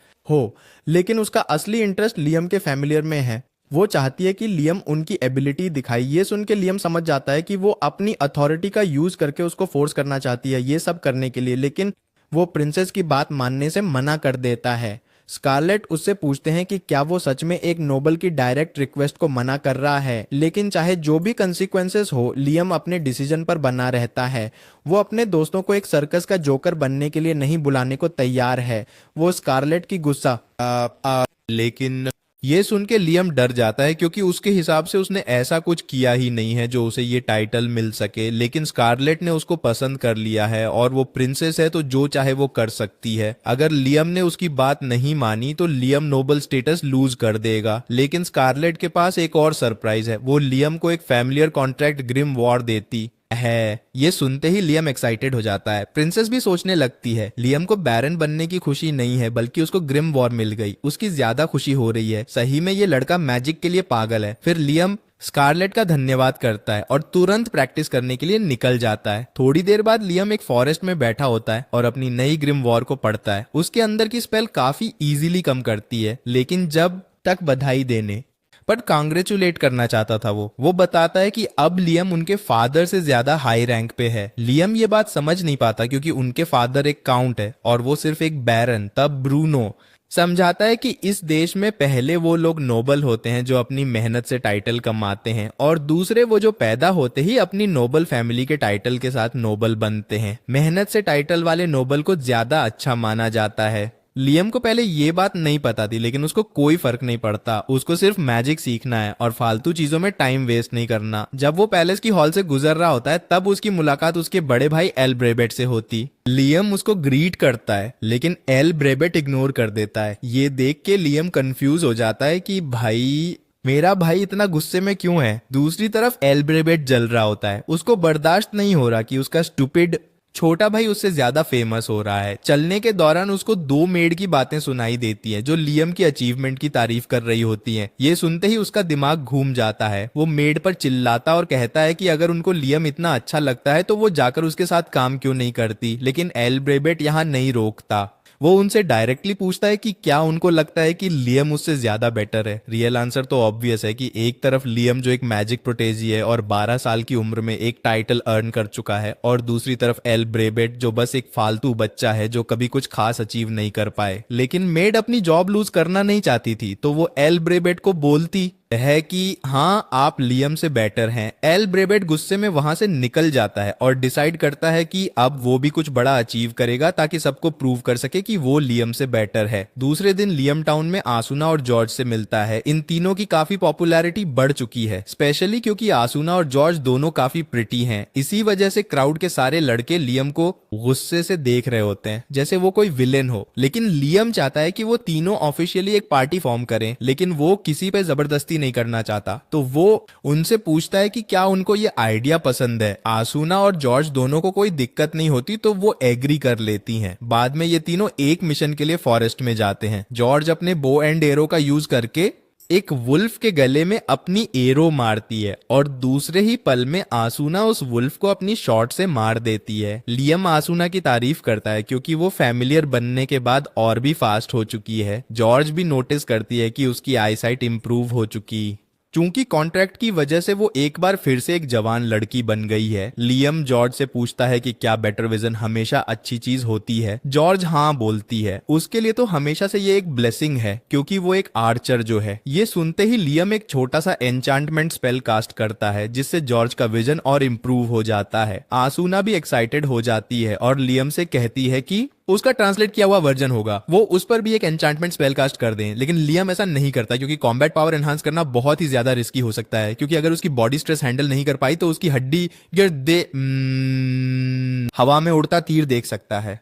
लेकिन उसका असली इंटरेस्ट लियम के फैमिलियर में है। वो चाहती है कि लियम उनकी एबिलिटी दिखाए। ये सुन के लियम समझ जाता है कि वो अपनी अथॉरिटी का यूज करके उसको फोर्स करना चाहती है ये सब करने के लिए, लेकिन वो प्रिंसेस की बात मानने से मना कर देता है। स्कारलेट उससे पूछते हैं कि क्या वो सच में एक नोबल की डायरेक्ट रिक्वेस्ट को मना कर रहा है, लेकिन चाहे जो भी कंसिक्वेंसेस हो लियम अपने डिसीजन पर बना रहता है। वो अपने दोस्तों को एक सर्कस का जोकर बनने के लिए नहीं बुलाने को तैयार है। वो स्कारलेट की गुस्सा लेकिन ये सुन के लियम डर जाता है क्योंकि उसके हिसाब से उसने ऐसा कुछ किया ही नहीं है जो उसे ये टाइटल मिल सके। लेकिन स्कारलेट ने उसको पसंद कर लिया है और वो प्रिंसेस है तो जो चाहे वो कर सकती है। अगर लियम ने उसकी बात नहीं मानी तो लियम नोबल स्टेटस लूज कर देगा। लेकिन स्कारलेट के पास एक और सरप्राइज है। वो लियम को एक फैमिलियर कॉन्ट्रैक्ट ग्रिम वॉर देती है। ये सुनते ही लियम एक्साइटेड हो जाता है। प्रिंसेस भी सोचने लगती है लियम को बैरन बनने की खुशी नहीं है बल्कि उसको ग्रिम वॉर मिल गई, उसकी ज्यादा खुशी हो रही है। सही में ये लड़का मैजिक के लिए पागल है। फिर लियम स्कारलेट का धन्यवाद करता है और तुरंत प्रैक्टिस करने के लिए निकल जाता है। थोड़ी देर बाद लियम एक फॉरेस्ट में बैठा होता है और अपनी नई ग्रिम वॉर को पढ़ता है। उसके अंदर की स्पेल काफी इजीली कम करती है, लेकिन जब तक बधाई देने पर कांग्रेचुलेट करना चाहता था वो बताता है कि अब लियम उनके फादर से ज्यादा हाई रैंक पे है। लियम ये बात समझ नहीं पाता क्योंकि उनके फादर एक काउंट है और वो सिर्फ एक बैरन। तब ब्रूनो समझाता है कि इस देश में पहले वो लोग नोबल होते हैं जो अपनी मेहनत से टाइटल कमाते हैं और दूसरे वो जो पैदा होते ही अपनी नोबल फैमिली के टाइटल के साथ नोबल बनते हैं। मेहनत से टाइटल वाले नोबल को ज्यादा अच्छा माना जाता है। लियम को पहले ये बात नहीं पता थी, लेकिन उसको कोई फर्क नहीं पड़ता। उसको सिर्फ मैजिक सीखना है और फालतू चीजों में टाइम वेस्ट नहीं करना। जब वो पैलेस की हॉल से गुजर रहा होता है तब उसकी मुलाकात उसके बड़े भाई एल ब्रेबेट से होती। लियम उसको ग्रीट करता है लेकिन एल ब्रेबेट इग्नोर कर देता है। ये देख के लियम कंफ्यूज हो जाता है कि भाई मेरा भाई इतना गुस्से में क्यों है। दूसरी तरफ एल ब्रेबेट जल रहा होता है। उसको बर्दाश्त नहीं हो रहा कि उसका स्टूपिड छोटा भाई उससे ज्यादा फेमस हो रहा है। चलने के दौरान उसको दो मेड की बातें सुनाई देती हैं जो लियम की अचीवमेंट की तारीफ कर रही होती हैं। ये सुनते ही उसका दिमाग घूम जाता है। वो मेड पर चिल्लाता और कहता है कि अगर उनको लियम इतना अच्छा लगता है तो वो जाकर उसके साथ काम क्यों नहीं करती, लेकिन एल ब्रेबेट यहाँ नहीं रोकता। वो उनसे डायरेक्टली पूछता है कि क्या उनको लगता है कि लियम उससे ज्यादा बेटर है। रियल आंसर तो ऑब्वियस है कि एक तरफ लियम जो एक मैजिक प्रोटेजी है और 12 साल की उम्र में एक टाइटल अर्न कर चुका है, और दूसरी तरफ एल ब्रेबेट जो बस एक फालतू बच्चा है जो कभी कुछ खास अचीव नहीं कर पाए। लेकिन मेड अपनी जॉब लूज करना नहीं चाहती थी, तो वो एल ब्रेबेट को बोलती है कि हाँ आप लियम से बेटर हैं। एल ब्रेबेट गुस्से में वहां से निकल जाता है और डिसाइड करता है कि अब वो भी कुछ बड़ा अचीव करेगा ताकि सबको प्रूव कर सके कि वो लियम से बेटर है। दूसरे दिन लियम टाउन में आसुना और जॉर्ज से मिलता है। इन तीनों की काफी पॉपुलैरिटी बढ़ चुकी है, स्पेशली क्योंकि आसुना और जॉर्ज दोनों काफी प्रिटी हैं। इसी वजह से क्राउड के सारे लड़के लियम को गुस्से से देख रहे होते हैं जैसे वो कोई विलेन हो। लेकिन लियम चाहता है कि वो तीनों ऑफिशियली एक पार्टी फॉर्म करें, लेकिन वो किसी पे जबरदस्ती नहीं करना चाहता। तो वो उनसे पूछता है कि क्या उनको ये आइडिया पसंद है। आसुना और जॉर्ज दोनों को कोई दिक्कत नहीं होती तो वो एग्री कर लेती हैं। बाद में ये तीनों एक मिशन के लिए फॉरेस्ट में जाते हैं। जॉर्ज अपने बो एंड एरो का यूज करके एक वुल्फ के गले में अपनी एरो मारती है और दूसरे ही पल में आसुना उस वुल्फ को अपनी शॉट से मार देती है। लियम आसुना की तारीफ करता है क्योंकि वो फैमिलियर बनने के बाद और भी फास्ट हो चुकी है। जॉर्ज भी नोटिस करती है कि उसकी आईसाइट इंप्रूव हो चुकी। चूंकि कॉन्ट्रैक्ट की वजह से वो एक बार फिर से एक जवान लड़की बन गई है। लियम जॉर्ज से पूछता है कि क्या बेटर विजन हमेशा अच्छी चीज होती है। जॉर्ज हाँ बोलती है। उसके लिए तो हमेशा से ये एक ब्लेसिंग है क्योंकि वो एक आर्चर जो है। ये सुनते ही लियम एक छोटा सा एन्चांटमेंट स्पेल कास्ट करता है जिससे जॉर्ज का विजन और इम्प्रूव हो जाता है। आसुना भी एक्साइटेड हो जाती है और लियम से कहती है कि उसका ट्रांसलेट किया हुआ वर्जन होगा, वो उस पर भी एक एन्चांटमेंट स्पेल कास्ट कर दें। लेकिन लियम ऐसा नहीं करता क्योंकि कॉम्बैट पावर एनहांस करना बहुत ही ज्यादा रिस्की हो सकता है, क्योंकि अगर उसकी बॉडी स्ट्रेस हैंडल नहीं कर पाई तो उसकी हड्डी गिर दे हवा में उड़ता तीर देख सकता है।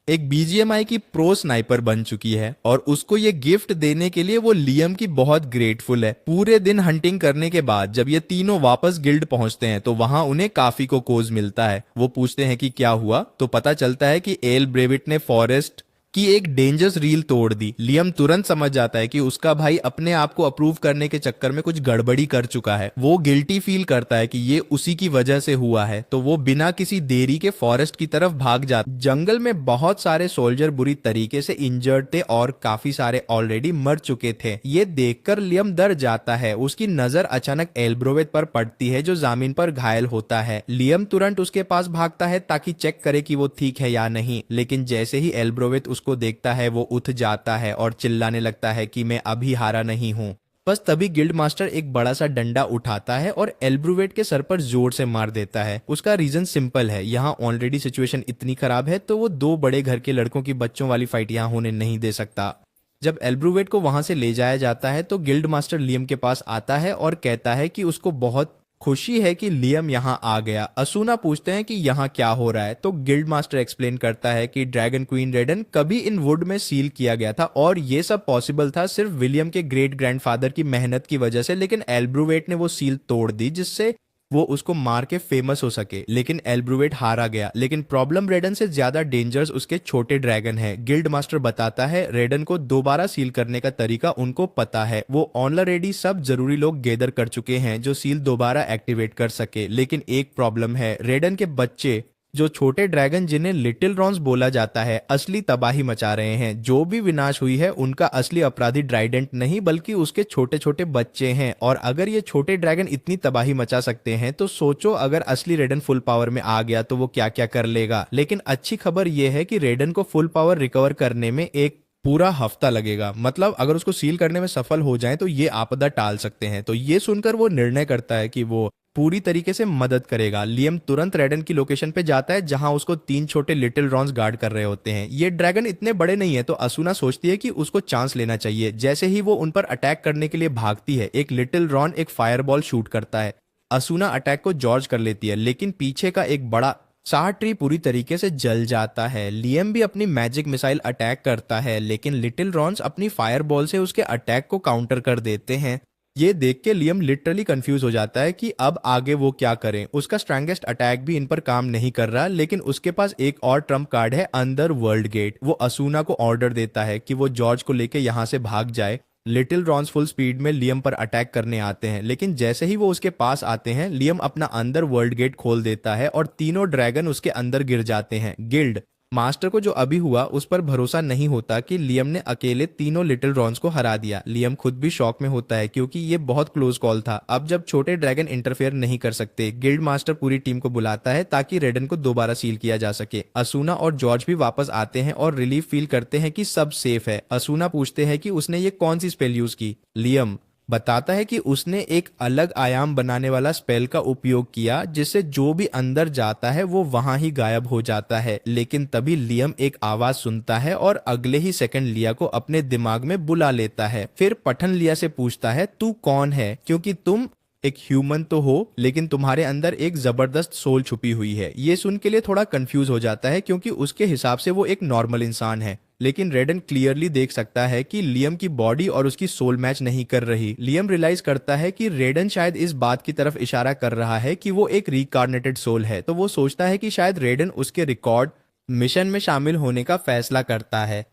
एक बीजीएमआई की प्रो स्नाइपर बन चुकी है और उसको ये गिफ्ट देने के लिए वो लियम की बहुत ग्रेटफुल है। पूरे दिन हंटिंग करने के बाद जब ये तीनों वापस गिल्ड पहुंचते हैं तो वहां उन्हें काफी को कोज मिलता है। वो पूछते हैं कि क्या हुआ, तो पता चलता है कि एल ब्रेविट ने फॉरेस्ट की एक डेंजरस रील तोड़ दी। लियम तुरंत समझ जाता है कि उसका भाई अपने आप को अप्रूव करने के चक्कर में कुछ गड़बड़ी कर चुका है। वो गिल्टी फील करता है कि ये उसी की वजह से हुआ है, तो वो बिना किसी देरी के फॉरेस्ट की तरफ भाग जाता। जंगल में बहुत सारे सोल्जर बुरी तरीके से इंजर्ड थे और काफी सारे ऑलरेडी मर चुके थे। ये देखकर लियम डर जाता है। उसकी नजर अचानक एल्ब्रोवेट पर पड़ती है जो जमीन पर घायल होता है। लियम तुरंत उसके पास भागता है ताकि चेक करे कि वो ठीक है या नहीं, लेकिन जैसे ही एल्ब्रोवेट को देखता है वो उठ जाता है और चिल्लाने लगता है कि मैं अभी हारा नहीं हूं। बस तभी गिल्ड मास्टर एक बड़ा सा डंडा उठाता है और एल्ब्रुवेट के सर पर जोर से मार देता है। उसका रीजन सिंपल है, यहाँ ऑलरेडी सिचुएशन इतनी खराब है तो वो दो बड़े घर के लड़कों की बच्चों वाली फाइट यहाँ होने नहीं दे सकता। जब एल्ब्रुवेट को वहां से ले जाया जाता है तो गिल्ड मास्टर लियम के पास आता है और कहता है कि उसको बहुत खुशी है कि लियम यहाँ आ गया। असूना पूछते हैं कि यहाँ क्या हो रहा है, तो गिल्ड मास्टर एक्सप्लेन करता है कि ड्रैगन क्वीन रेडन कभी इन वुड में सील किया गया था और ये सब पॉसिबल था सिर्फ विलियम के ग्रेट ग्रैंडफादर की मेहनत की वजह से, लेकिन एल्ब्रुवेट ने वो सील तोड़ दी जिससे वो उसको मार के फेमस हो सके। लेकिन एल्ब्रुवेट हारा गया। लेकिन प्रॉब्लम रेडन से ज्यादा डेंजरस उसके छोटे ड्रैगन है। गिल्ड मास्टर बताता है रेडन को दोबारा सील करने का तरीका उनको पता है। वो ऑलरेडी सब जरूरी लोग गैदर कर चुके हैं जो सील दोबारा एक्टिवेट कर सके। लेकिन एक प्रॉब्लम है, रेडन के बच्चे जो छोटे ड्रैगन जिन्हें लिटिल रॉन्स बोला जाता है असली तबाही मचा रहे हैं। जो भी विनाश हुई है उनका असली अपराधी ट्राइडेंट नहीं बल्कि उसके छोटे छोटे बच्चे हैं। और अगर ये छोटे ड्रैगन इतनी तबाही मचा सकते हैं तो सोचो अगर असली रेडन फुल पावर में आ गया तो वो क्या क्या कर लेगा। लेकिन अच्छी खबर यह है कि रेडन को फुल पावर रिकवर करने में एक पूरा हफ्ता लगेगा। मतलब अगर उसको सील करने में सफल हो जाए तो ये आपदा टाल सकते हैं। तो ये सुनकर वो निर्णय करता है कि वो पूरी तरीके से मदद करेगा। लियम तुरंत रेडन की लोकेशन पे जाता है जहां उसको 3 छोटे लिटिल रॉन्स गार्ड कर रहे होते हैं। ये ड्रैगन इतने बड़े नहीं है तो असूना सोचती है कि उसको चांस लेना चाहिए। जैसे ही वो उन पर अटैक करने के लिए भागती है एक लिटिल रॉन एक फायरबॉल शूट करता है। असूना अटैक को जॉर्ज कर लेती है लेकिन पीछे का एक बड़ा सार ट्री पूरी तरीके से जल जाता है। लियम भी अपनी मैजिक मिसाइल अटैक करता है लेकिन लिटिल रॉन्स अपनी फायरबॉल से उसके अटैक को काउंटर कर देते हैं। ये देख के लियम लिटरली कंफ्यूज हो जाता है कि अब आगे वो क्या करें। उसका स्ट्रांगेस्ट अटैक भी इन पर काम नहीं कर रहा, लेकिन उसके पास एक और ट्रम्प कार्ड है, अंदर वर्ल्ड गेट। वो असूना को ऑर्डर देता है कि वो जॉर्ज को लेके यहाँ से भाग जाए। लिटिल रॉन्स फुल स्पीड में लियम पर अटैक करने आते हैं, लेकिन जैसे ही वो उसके पास आते हैं लियम अपना अंदर वर्ल्ड गेट खोल देता है और तीनों ड्रैगन उसके अंदर गिर जाते हैं। गिल्ड मास्टर को जो अभी हुआ उस पर भरोसा नहीं होता कि लियम ने अकेले तीनों लिटिल रॉन्स को हरा दिया। लियम खुद भी शॉक में होता है क्योंकि ये बहुत क्लोज कॉल था। अब जब छोटे ड्रैगन इंटरफेयर नहीं कर सकते, गिल्ड मास्टर पूरी टीम को बुलाता है ताकि रेडन को दोबारा सील किया जा सके। असूना और जॉर्ज भी वापस आते हैं और रिलीफ फील करते हैं कि सब सेफ है। असूना पूछते हैं कि उसने ये कौन सी स्पेल यूज की। लियम बताता है कि उसने एक अलग आयाम बनाने वाला स्पेल का उपयोग किया, जिससे जो भी अंदर जाता है वो वहां ही गायब हो जाता है। लेकिन तभी लियम एक आवाज सुनता है और अगले ही सेकंड लिया को अपने दिमाग में बुला लेता है। फिर पठन लिया से पूछता है तू कौन है, क्योंकि तुम एक ह्यूमन तो हो लेकिन तुम्हारे अंदर एक जबरदस्त सोल छुपी हुई है। ये सुन के लिए थोड़ा कंफ्यूज हो जाता है क्योंकि उसके हिसाब से वो एक नॉर्मल इंसान है, लेकिन रेडन क्लियरली देख सकता है कि लियम की बॉडी और उसकी सोल मैच नहीं कर रही। लियम रियलाइज करता है कि रेडन शायद इस बात की तरफ इशारा कर रहा है कि वो एक रिकार्नेटेड सोल है, तो वो सोचता है कि शायद रेडन उसके रिकॉर्ड मिशन में शामिल होने का फैसला करता है।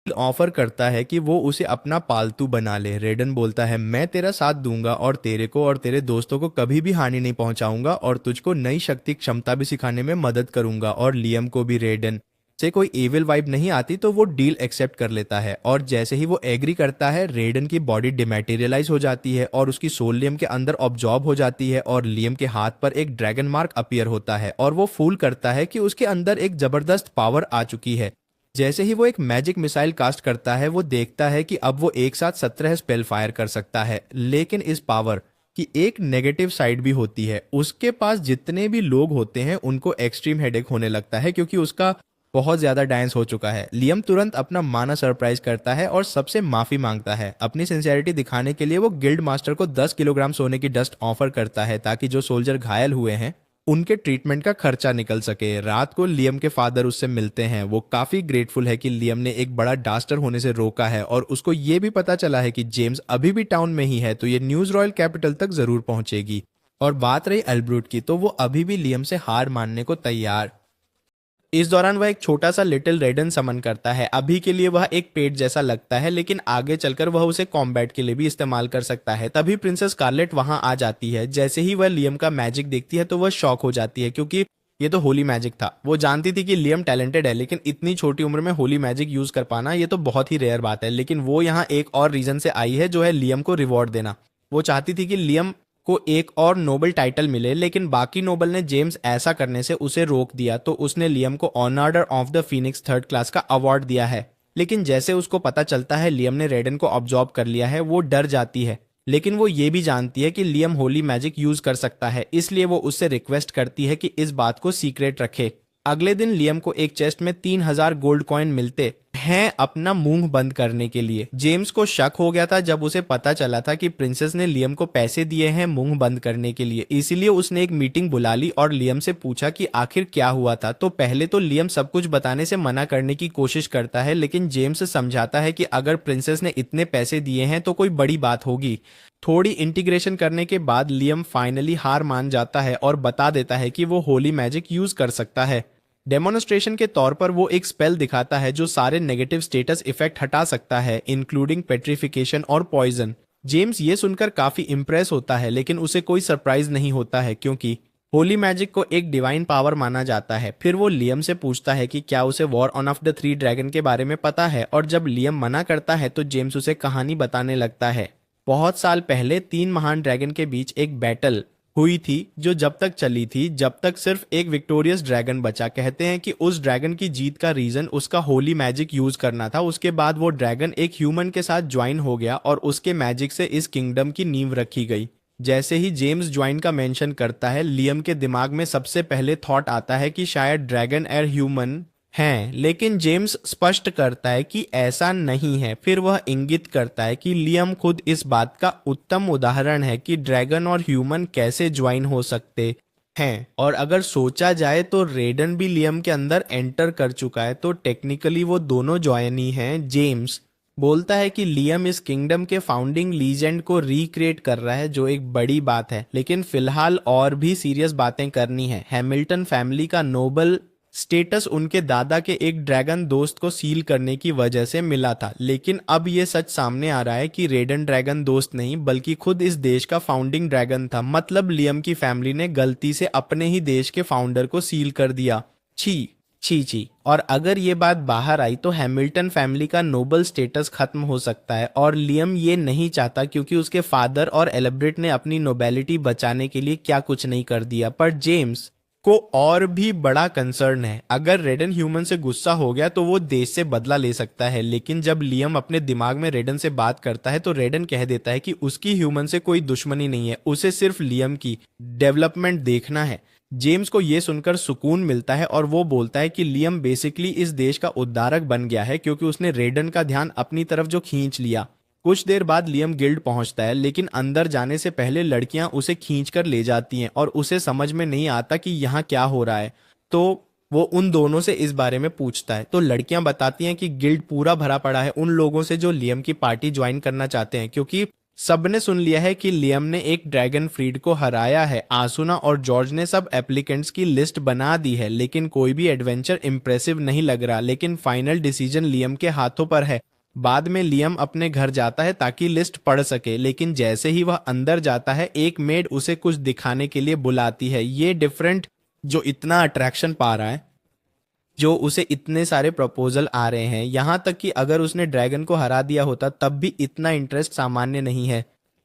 ऑफर करता है कि वो उसे अपना पालतू बना ले। रेडन बोलता है मैं तेरा साथ दूंगा और तेरे को और तेरे दोस्तों को कभी भी हानि नहीं पहुंचाऊंगा और तुझको नई शक्ति क्षमता भी सिखाने में मदद करूंगा। और लियम को भी रेडन से कोई एविल वाइब नहीं आती, तो वो डील एक्सेप्ट कर लेता है। और जैसे ही वो एग्री करता है रेडन की बॉडी डिमैटेरियलाइज हो जाती है और उसकी सोल लियम के अंदर ऑब्जॉर्ब हो जाती है और लियम के हाथ पर एक ड्रैगन मार्क अपीयर होता है और वो फूल करता है कि उसके अंदर एक जबरदस्त पावर आ चुकी है। जैसे ही वो एक मैजिक मिसाइल कास्ट करता है वो देखता है कि अब वो एक साथ 17 स्पेल फायर कर सकता है। लेकिन इस पावर की एक नेगेटिव साइड भी होती है। उसके पास जितने भी लोग होते हैं उनको एक्सट्रीम हेडेक होने लगता है क्योंकि उसका बहुत ज्यादा डांस हो चुका है। लियम तुरंत अपना माना सरप्राइज करता है और सबसे माफी मांगता है। अपनी सिंसियरिटी दिखाने के लिए वो गिल्ड मास्टर को 10 किलोग्राम सोने की डस्ट ऑफर करता है ताकि जो सोल्जर घायल हुए हैं उनके ट्रीटमेंट का खर्चा निकल सके। रात को लियम के फादर उससे मिलते हैं। वो काफी ग्रेटफुल है कि लियम ने एक बड़ा डास्टर होने से रोका है और उसको ये भी पता चला है कि जेम्स अभी भी टाउन में ही है, तो ये न्यूज रॉयल कैपिटल तक जरूर पहुंचेगी। और बात रही एल्ब्रूट की, तो वो अभी भी लियम से हार मानने को तैयार। इस दौरान वह एक छोटा सा लिटिल रेडन समन करता है। अभी के लिए वह एक पेट जैसा लगता है, लेकिन आगे चलकर वह उसे कॉम्बैट के लिए भी इस्तेमाल कर सकता है। तभी प्रिंसेस स्कारलेट वहां आ जाती है। जैसे ही वह लियम का मैजिक देखती है तो वह शॉक हो जाती है क्योंकि ये तो होली मैजिक था। वो जानती थी कि लियम टैलेंटेड है, लेकिन इतनी छोटी उम्र में होली मैजिक यूज कर पाना ये तो बहुत ही रेयर बात है। लेकिन वो यहाँ एक और रीजन से आई है, जो है लियम को रिवॉर्ड देना। वो चाहती थी कि लियम को एक और नोबल टाइटल मिले, लेकिन बाकी नोबल ने जेम्स ऐसा करने से उसे रोक दिया, तो उसने लियम को order of the phoenix 3rd class का अवार्ड दिया है। लेकिन जैसे उसको पता चलता है लियम ने रेडन को ऑब्जॉर्ब कर लिया है, वो डर जाती है। लेकिन वो ये भी जानती है कि लियम होली मैजिक यूज कर सकता है, इसलिए वो उससे रिक्वेस्ट करती है कि इस बात को सीक्रेट रखे। अगले दिन लियम को एक चेस्ट में 3000 गोल्ड कॉइन मिलते हैं अपना मुंह बंद करने के लिए। जेम्स को शक हो गया था जब उसे पता चला था कि प्रिंसेस ने लियम को पैसे दिए हैं मुंह बंद करने के लिए, इसीलिए उसने एक मीटिंग बुला ली और लियम से पूछा कि आखिर क्या हुआ था। तो पहले तो लियम सब कुछ बताने से मना करने की कोशिश करता है, लेकिन जेम्स समझाता है कि अगर प्रिंसेस ने इतने पैसे दिए हैं तो कोई बड़ी बात होगी। थोड़ी इंटीग्रेशन करने के बाद लियम फाइनली हार मान जाता है और बता देता है कि वो होली मैजिक यूज कर सकता है। डेमोन्स्ट्रेशन के तौर पर वो एक स्पेल दिखाता है जो सारे नेगेटिव स्टेटस इफेक्ट हटा सकता है, इंक्लूडिंग पेट्रिफिकेशन और पॉइजन। जेम्स ये सुनकर काफी इंप्रेस होता है, लेकिन उसे कोई सरप्राइज नहीं होता है क्योंकि होली मैजिक को एक डिवाइन पावर माना जाता है। फिर वो लियम से पूछता है कि क्या उसे war on off the 3 dragon के बारे में पता है, और जब लियम मना करता है तो जेम्स उसे कहानी बताने लगता है। बहुत साल पहले 3 महान ड्रैगन के बीच एक बैटल हुई थी जो जब तक चली थी जब तक सिर्फ एक विक्टोरियस ड्रैगन बचा। कहते हैं कि उस ड्रैगन की जीत का रीजन उसका होली मैजिक यूज करना था। उसके बाद वो ड्रैगन एक ह्यूमन के साथ ज्वाइन हो गया और उसके मैजिक से इस किंगडम की नींव रखी गई। जैसे ही जेम्स ज्वाइन का मेंशन करता है, लियम के दिमाग में सबसे पहले थॉट आता है कि शायद ड्रैगन और ह्यूमन हैं, लेकिन जेम्स स्पष्ट करता है कि ऐसा नहीं है। फिर वह इंगित करता है कि लियम खुद इस बात का उत्तम उदाहरण है कि ड्रैगन और ह्यूमन कैसे ज्वाइन हो सकते हैं। और अगर सोचा जाए तो रेडन भी लियम के अंदर एंटर कर चुका है, तो टेक्निकली वो दोनों ज्वाइन ही हैं। जेम्स बोलता है कि लियम इस किंगडम के फाउंडिंग लीजेंड को रिक्रिएट कर रहा है, जो एक बड़ी बात है, लेकिन फिलहाल और भी सीरियस बातें करनी है। हैमिल्टन फैमिली का नोबल स्टेटस उनके दादा के एक ड्रैगन दोस्त को सील करने की वजह से मिला था, लेकिन अब ये सच सामने आ रहा है कि रेडन ड्रैगन दोस्त नहीं बल्कि खुद इस देश का फाउंडिंग ड्रैगन था। मतलब लियम की फैमिली ने गलती से अपने ही देश के फाउंडर को सील कर दिया। छी छी छी। और अगर ये बात बाहर आई तो हैमिल्टन फैमिली का नोबल स्टेटस खत्म हो सकता है, और लियम ये नहीं चाहता क्योंकि उसके फादर और एलिब्रेट ने अपनी नोबेलिटी बचाने के लिए क्या कुछ नहीं कर दिया। पर जेम्स को और भी बड़ा कंसर्न है। अगर रेडन ह्यूमन से गुस्सा हो गया तो वो देश से बदला ले सकता है, लेकिन जब लियम अपने दिमाग में रेडन से बात करता है तो रेडन कह देता है कि उसकी ह्यूमन से कोई दुश्मनी नहीं है, उसे सिर्फ लियम की डेवलपमेंट देखना है। जेम्स को यह सुनकर सुकून मिलता है और वो बोलता है कि लियम बेसिकली इस देश का उद्धारक बन गया है क्योंकि उसने रेडन का ध्यान अपनी तरफ जो खींच लिया। कुछ देर बाद लियम गिल्ड पहुंचता है, लेकिन अंदर जाने से पहले लड़कियां उसे खींचकर ले जाती हैं और उसे समझ में नहीं आता कि यहाँ क्या हो रहा है। तो वो उन दोनों से इस बारे में पूछता है, तो लड़कियां बताती हैं कि गिल्ड पूरा भरा पड़ा है उन लोगों से जो लियम की पार्टी ज्वाइन करना चाहते हैं, क्योंकि सबने सुन लिया है कि लियम ने एक ड्रैगन फ्रीड को हराया है। आसुना और जॉर्ज ने सब एप्लीकेंट्स की लिस्ट बना दी है, लेकिन कोई भी एडवेंचर इंप्रेसिव नहीं लग रहा। लेकिन फाइनल डिसीजन लियम के हाथों पर है। बाद में लियम अपने घर जाता है ताकि लिस्ट पढ़ सके, लेकिन जैसे ही वह अंदर जाता है एक मेड उसे कुछ दिखाने के लिए बुलाती है। ये डिफरेंट जो इतना अट्रैक्शन पा रहा है, जो उसे इतने सारे प्रपोजल आ रहे हैं, यहाँ तक कि अगर उसने ड्रैगन को हरा दिया होता तब भी इतना इंटरेस्ट सामान्य नहीं है।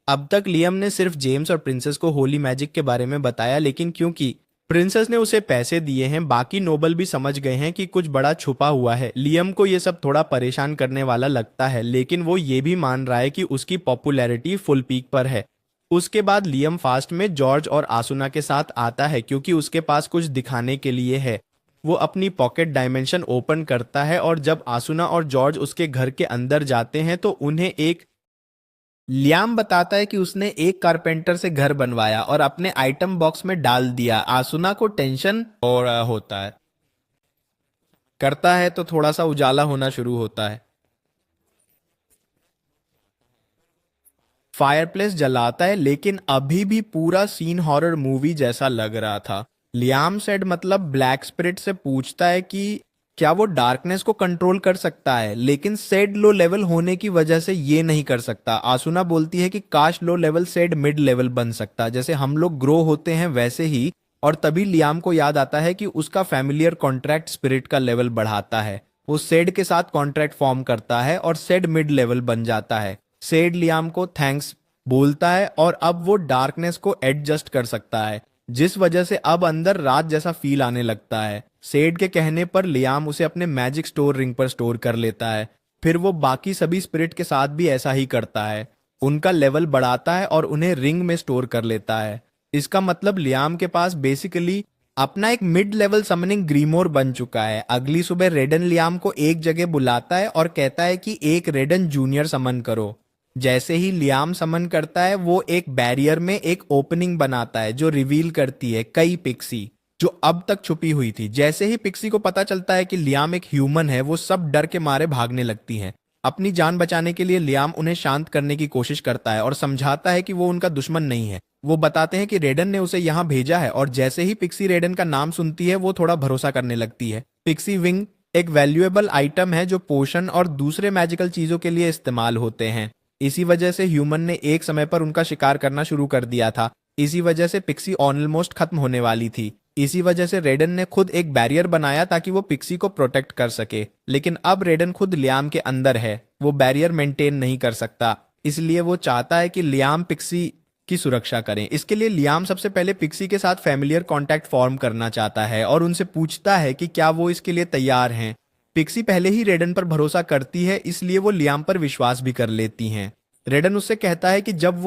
अब तक लियम ने सिर्फ जेम्स और प्रिंसेस को होली मैजिक के बारे में बताया, लेकिन क्योंकि प्रिंसेस ने उसे पैसे दिए हैं, बाकी नोबल भी समझ गए हैं कि कुछ बड़ा छुपा हुआ है। लियम को ये सब थोड़ा परेशान करने वाला लगता है, लेकिन वो ये भी मान रहा है कि उसकी पॉपुलैरिटी फुल पीक पर है। उसके बाद लियम फास्ट में जॉर्ज और आसुना के साथ आता है क्योंकि उसके पास कुछ दिखाने के लिए है। वो अपनी पॉकेट डायमेंशन ओपन करता है और जब आसुना और जॉर्ज उसके घर के अंदर जाते हैं तो उन्हें एक लियाम बताता है कि उसने एक कारपेंटर से घर बनवाया और अपने आइटम बॉक्स में डाल दिया। आसुना को टेंशन हो रहा होता है, करता है तो थोड़ा सा उजाला होना शुरू होता है। फायरप्लेस जलाता है, लेकिन अभी भी पूरा सीन हॉरर मूवी जैसा लग रहा था। लियाम सेड मतलब ब्लैक स्पिरिट से पूछता है कि क्या वो डार्कनेस को कंट्रोल कर सकता है, लेकिन सेड लो लेवल होने की वजह से ये नहीं कर सकता। आसुना बोलती है कि काश low level said mid level बन सकता, जैसे हम लोग ग्रो होते हैं वैसे ही। और तभी लियाम को याद आता है कि उसका फैमिलियर कॉन्ट्रैक्ट स्पिरिट का लेवल बढ़ाता है। वो सेड के साथ कॉन्ट्रैक्ट फॉर्म करता है और सेड मिड लेवल बन जाता है। सेड लियाम को थैंक्स बोलता है और अब वो डार्कनेस को एडजस्ट कर सकता है, जिस वजह से अब अंदर रात जैसा फील आने लगता है। सेड के कहने पर लियाम उसे अपने मैजिक स्टोर रिंग पर स्टोर कर लेता है। फिर वो बाकी सभी स्पिरिट के साथ भी ऐसा ही करता है, उनका लेवल बढ़ाता है और उन्हें रिंग में स्टोर कर लेता है। इसका मतलब लियाम के पास बेसिकली अपना एक मिड लेवल समनिंग ग्रीमोर बन चुका है। अगली सुबह रेडन लियाम को एक जगह बुलाता है और कहता है कि एक रेडन जूनियर समन करो। जैसे ही लियाम समन करता है वो एक बैरियर में एक ओपनिंग बनाता है जो रिवील करती है कई पिक्सी जो अब तक छुपी हुई थी। जैसे ही पिक्सी को पता चलता है कि लियाम एक ह्यूमन है, वो सब डर के मारे भागने लगती हैं। अपनी जान बचाने के लिए लियाम उन्हें शांत करने की कोशिश करता है और समझाता है कि वो उनका दुश्मन नहीं है। वो बताते हैं कि रेडन ने उसे यहाँ भेजा है, और जैसे ही पिक्सी रेडन का नाम सुनती है वो थोड़ा भरोसा करने लगती है। पिक्सी विंग एक वैल्यूएबल आइटम है जो पोशन और दूसरे मैजिकल चीजों के लिए इस्तेमाल होते हैं। इसी वजह से ह्यूमन ने एक समय पर उनका शिकार करना शुरू कर दिया था। इसी वजह से पिक्सी ऑलमोस्ट खत्म होने वाली थी। इसी वजह से रेडन ने खुद एक बैरियर बनाया ताकि वो पिक्सी को प्रोटेक्ट कर सके, लेकिन अब रेडन खुद लियाम के अंदर है, वो बैरियर मेंटेन नहीं कर सकता। इसलिए वो चाहता है कि लियाम पिक्सी की सुरक्षा करें। इसके लिए लियाम सबसे पहले पिक्सी के साथ फैमिलियर कांटेक्ट फॉर्म करना चाहता है और उनसे पूछता है कि क्या वो इसके लिए तैयार हैं। पिक्सी पहले ही रेडन पर भरोसा करती है, इसलिए वो लियाम पर विश्वास भी कर लेती हैं। रेडन उससे कहता है कि जब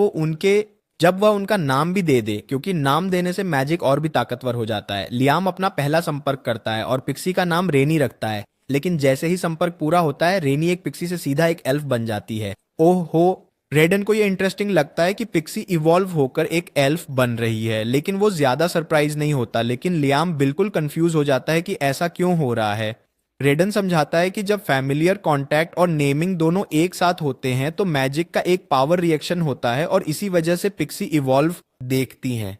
वह उनका नाम भी दे दे, क्योंकि नाम देने से मैजिक और भी ताकतवर हो जाता है। लियाम अपना पहला संपर्क करता है और पिक्सी का नाम रेनी रखता है, लेकिन जैसे ही संपर्क पूरा होता है रेनी एक पिक्सी से सीधा एक एल्फ बन जाती है। ओह हो, रेडन को यह इंटरेस्टिंग लगता है कि पिक्सी इवॉल्व होकर एक एल्फ बन रही है, लेकिन वो ज्यादा सरप्राइज नहीं होता। लेकिन लियाम बिल्कुल कंफ्यूज हो जाता है कि ऐसा क्यों हो रहा है। रेडन समझाता है कि जब फैमिलियर कांटेक्ट और नेमिंग दोनों एक साथ होते हैं तो मैजिक का एक पावर रिएक्शन होता है और इसी वजह से पिक्सी इवॉल्व देखती हैं।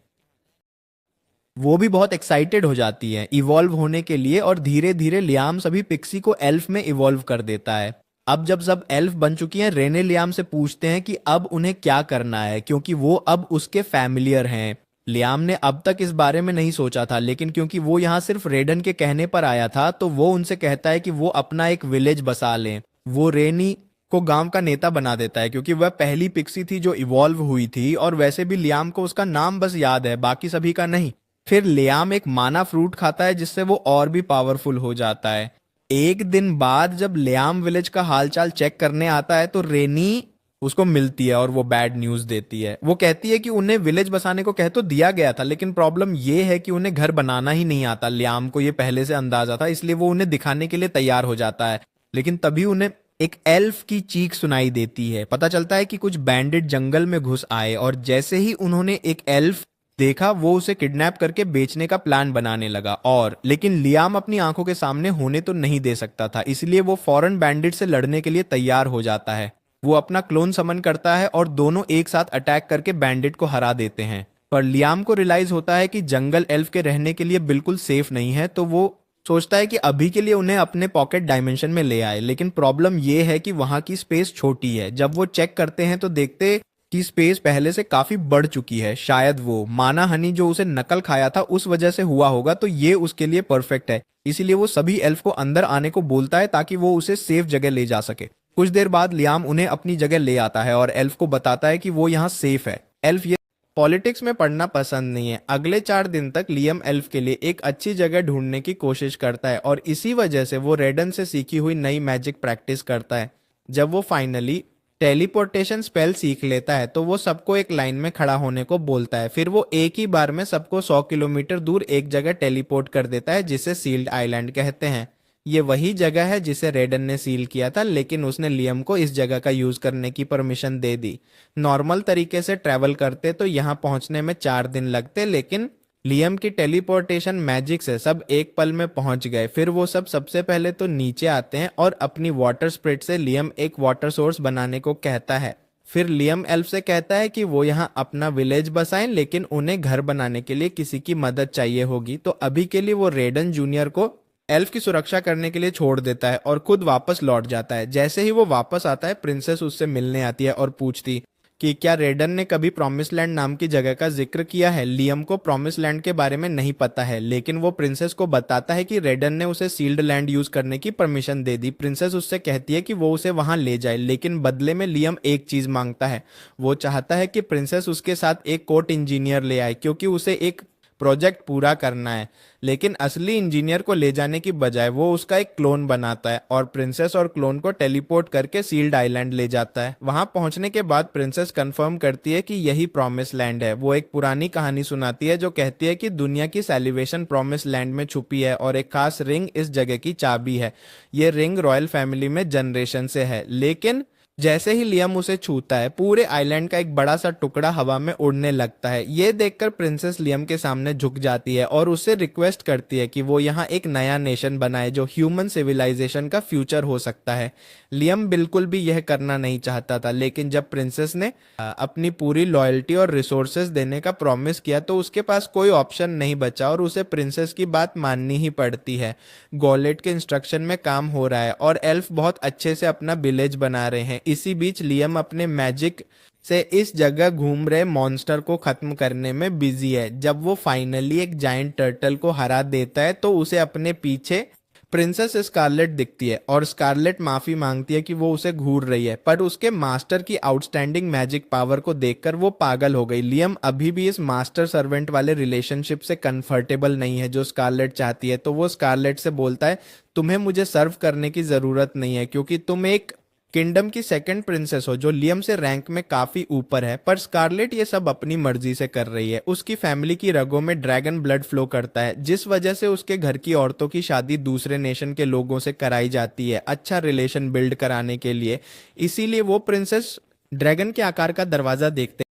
वो भी बहुत एक्साइटेड हो जाती है इवॉल्व होने के लिए और धीरे धीरे लियाम सभी पिक्सी को एल्फ में इवॉल्व कर देता है। अब जब सब एल्फ बन चुकी हैं, रेने लियाम से पूछते हैं कि अब उन्हें क्या करना है, क्योंकि वो अब उसके फैमिलियर हैं। लियाम ने अब तक इस बारे में नहीं सोचा था, लेकिन क्योंकि वो यहाँ सिर्फ रेडन के कहने पर आया था तो वो उनसे कहता है कि वो अपना एक विलेज बसा लें। वो रेनी को गांव का नेता बना देता है क्योंकि वह पहली पिक्सी थी जो इवॉल्व हुई थी, और वैसे भी लियाम को उसका नाम बस याद है, बाकी सभी का नहीं। फिर लियाम एक माना फ्रूट खाता है जिससे वो और भी पावरफुल हो जाता है। एक दिन बाद जब लियाम विलेज का हालचाल चेक करने आता है तो रेनी उसको मिलती है और वो बैड न्यूज देती है। वो कहती है कि उन्हें विलेज बसाने को कह तो दिया गया था, लेकिन प्रॉब्लम ये है कि उन्हें घर बनाना ही नहीं आता। लियाम को ये पहले से अंदाजा था, इसलिए वो उन्हें दिखाने के लिए तैयार हो जाता है। लेकिन तभी उन्हें एक एल्फ की चीख सुनाई देती है। पता चलता है कि कुछ बैंडिट जंगल में घुस आए और जैसे ही उन्होंने एक एल्फ देखा वो उसे किडनैप करके बेचने का प्लान बनाने लगा। और लेकिन लियाम अपनी आंखों के सामने होने तो नहीं दे सकता था, इसलिए वो फौरन बैंडिट से लड़ने के लिए तैयार हो जाता है। वो अपना क्लोन समन करता है और दोनों एक साथ अटैक करके बैंडिट को हरा देते हैं। पर लियाम को रियलाइज होता है कि जंगल एल्फ के रहने के लिए बिल्कुल सेफ नहीं है, तो वो सोचता है कि अभी के लिए उन्हें अपने पॉकेट डायमेंशन में ले आए। लेकिन प्रॉब्लम ये है कि वहां की स्पेस छोटी है। जब वो चेक करते हैं तो देखते कि स्पेस पहले से काफी बढ़ चुकी है। शायद वो माना हनी जो उसे नकल खाया था उस वजह से हुआ होगा, तो ये उसके लिए परफेक्ट है। इसीलिए वो सभी एल्फ को अंदर आने को बोलता है ताकि वो उसे सेफ जगह ले जा सके। कुछ देर बाद लियाम उन्हें अपनी जगह ले आता है और एल्फ को बताता है कि वो यहाँ सेफ है। एल्फ ये पॉलिटिक्स में पढ़ना पसंद नहीं है। अगले 4 दिन तक लियम एल्फ के लिए एक अच्छी जगह ढूंढने की कोशिश करता है और इसी वजह से वो रेडन से सीखी हुई नई मैजिक प्रैक्टिस करता है। जब वो फाइनली टेलीपोर्टेशन स्पेल सीख लेता है तो वो सबको एक लाइन में खड़ा होने को बोलता है। फिर वो एक ही बार में सबको 100 किलोमीटर दूर एक जगह टेलीपोर्ट कर देता है जिसे सील्ड आइलैंड कहते हैं। ये वही जगह है जिसे रेडन ने सील किया था, लेकिन उसने लियम को इस जगह का यूज करने की परमिशन दे दी। नॉर्मल तरीके से ट्रैवल करते तो यहाँ पहुंचने में 4 दिन लगते, लेकिन लियम की टेलीपोर्टेशन मैजिक से सब एक पल में पहुंच गए। फिर वो सब सबसे पहले तो नीचे आते हैं और अपनी वाटर स्प्रिट से लियम एक वाटर सोर्स बनाने को कहता है। फिर लियम एल्फ से कहता है कि वो यहाँ अपना विलेज बसाएं, लेकिन उन्हें घर बनाने के लिए किसी की मदद चाहिए होगी। तो अभी के लिए वो रेडन जूनियर को एल्फ की सुरक्षा करने के लिए छोड़ देता है और खुद वापस लौट जाता है। जैसे ही वो वापस आता है प्रिंसेस उससे मिलने आती है और पूछती कि क्या रेडन ने कभी प्रॉमिस लैंड नाम की जगह का जिक्र किया है। लियम को प्रॉमिस लैंड के बारे में नहीं पता है, लेकिन वो प्रिंसेस को बताता है कि रेडन ने उसे सील्ड लैंड यूज करने की परमिशन दे दी। प्रिंसेस उससे कहती है कि वो उसे वहां ले जाए, लेकिन बदले में लियम एक चीज मांगता है। वो चाहता है कि प्रिंसेस उसके साथ एक कोर्ट इंजीनियर ले आए क्योंकि उसे एक प्रोजेक्ट पूरा करना है। लेकिन असली इंजीनियर को ले जाने की बजाय वो उसका एक क्लोन बनाता है और प्रिंसेस और क्लोन को टेलीपोर्ट करके सील्ड आइलैंड ले जाता है। वहां पहुंचने के बाद प्रिंसेस कंफर्म करती है कि यही प्रॉमिस लैंड है। वो एक पुरानी कहानी सुनाती है जो कहती है कि दुनिया की सेलिब्रेशन प्रॉमिस लैंड में छुपी है और एक खास रिंग इस जगह की चाबी है। ये रिंग रॉयल फैमिली में जनरेशन से है। लेकिन जैसे ही लियम उसे छूता है पूरे आइलैंड का एक बड़ा सा टुकड़ा हवा में उड़ने लगता है। ये देखकर प्रिंसेस लियम के सामने झुक जाती है और उससे रिक्वेस्ट करती है कि वो यहाँ एक नया नेशन बनाए जो ह्यूमन सिविलाइजेशन का फ्यूचर हो सकता है। लियम बिल्कुल भी यह करना नहीं चाहता था, लेकिन जब प्रिंसेस ने अपनी पूरी लॉयल्टी और रिसोर्सेज देने का प्रॉमिस किया तो उसके पास कोई ऑप्शन नहीं बचा और उसे प्रिंसेस की बात माननी ही पड़ती है। गॉलेट के इंस्ट्रक्शन में काम हो रहा है और एल्फ बहुत अच्छे से अपना विलेज बना रहे हैं। इसी बीच लियम अपने मैजिक से इस जगह घूम रहे मॉन्स्टर को खत्म करने में बिजी है। जब वो फाइनली एक जायंट टर्टल को हरा देता है तो उसे अपने पीछे प्रिंसेस स्कारलेट दिखती है और स्कारलेट माफी मांगती है कि वो उसे घूर रही है, पर उसके मास्टर की आउटस्टैंडिंग मैजिक पावर को देखकर वो पागल हो गई। लियम अभी भी इस मास्टर सर्वेंट वाले रिलेशनशिप से कंफर्टेबल नहीं है जो स्कारलेट चाहती है, तो वो स्कारलेट से बोलता है तुम्हें मुझे सर्व करने की जरूरत नहीं है क्योंकि तुम एक किंगडम की सेकंड प्रिंसेस हो जो लियम से रैंक में काफी ऊपर है। पर स्कारलेट ये सब अपनी मर्जी से कर रही है। उसकी फैमिली की रगों में ड्रैगन ब्लड फ्लो करता है, जिस वजह से उसके घर की औरतों की शादी दूसरे नेशन के लोगों से कराई जाती है अच्छा रिलेशन बिल्ड कराने के लिए। इसीलिए वो प्रिंसेस ड्रैगन के आकार का दरवाजा देखते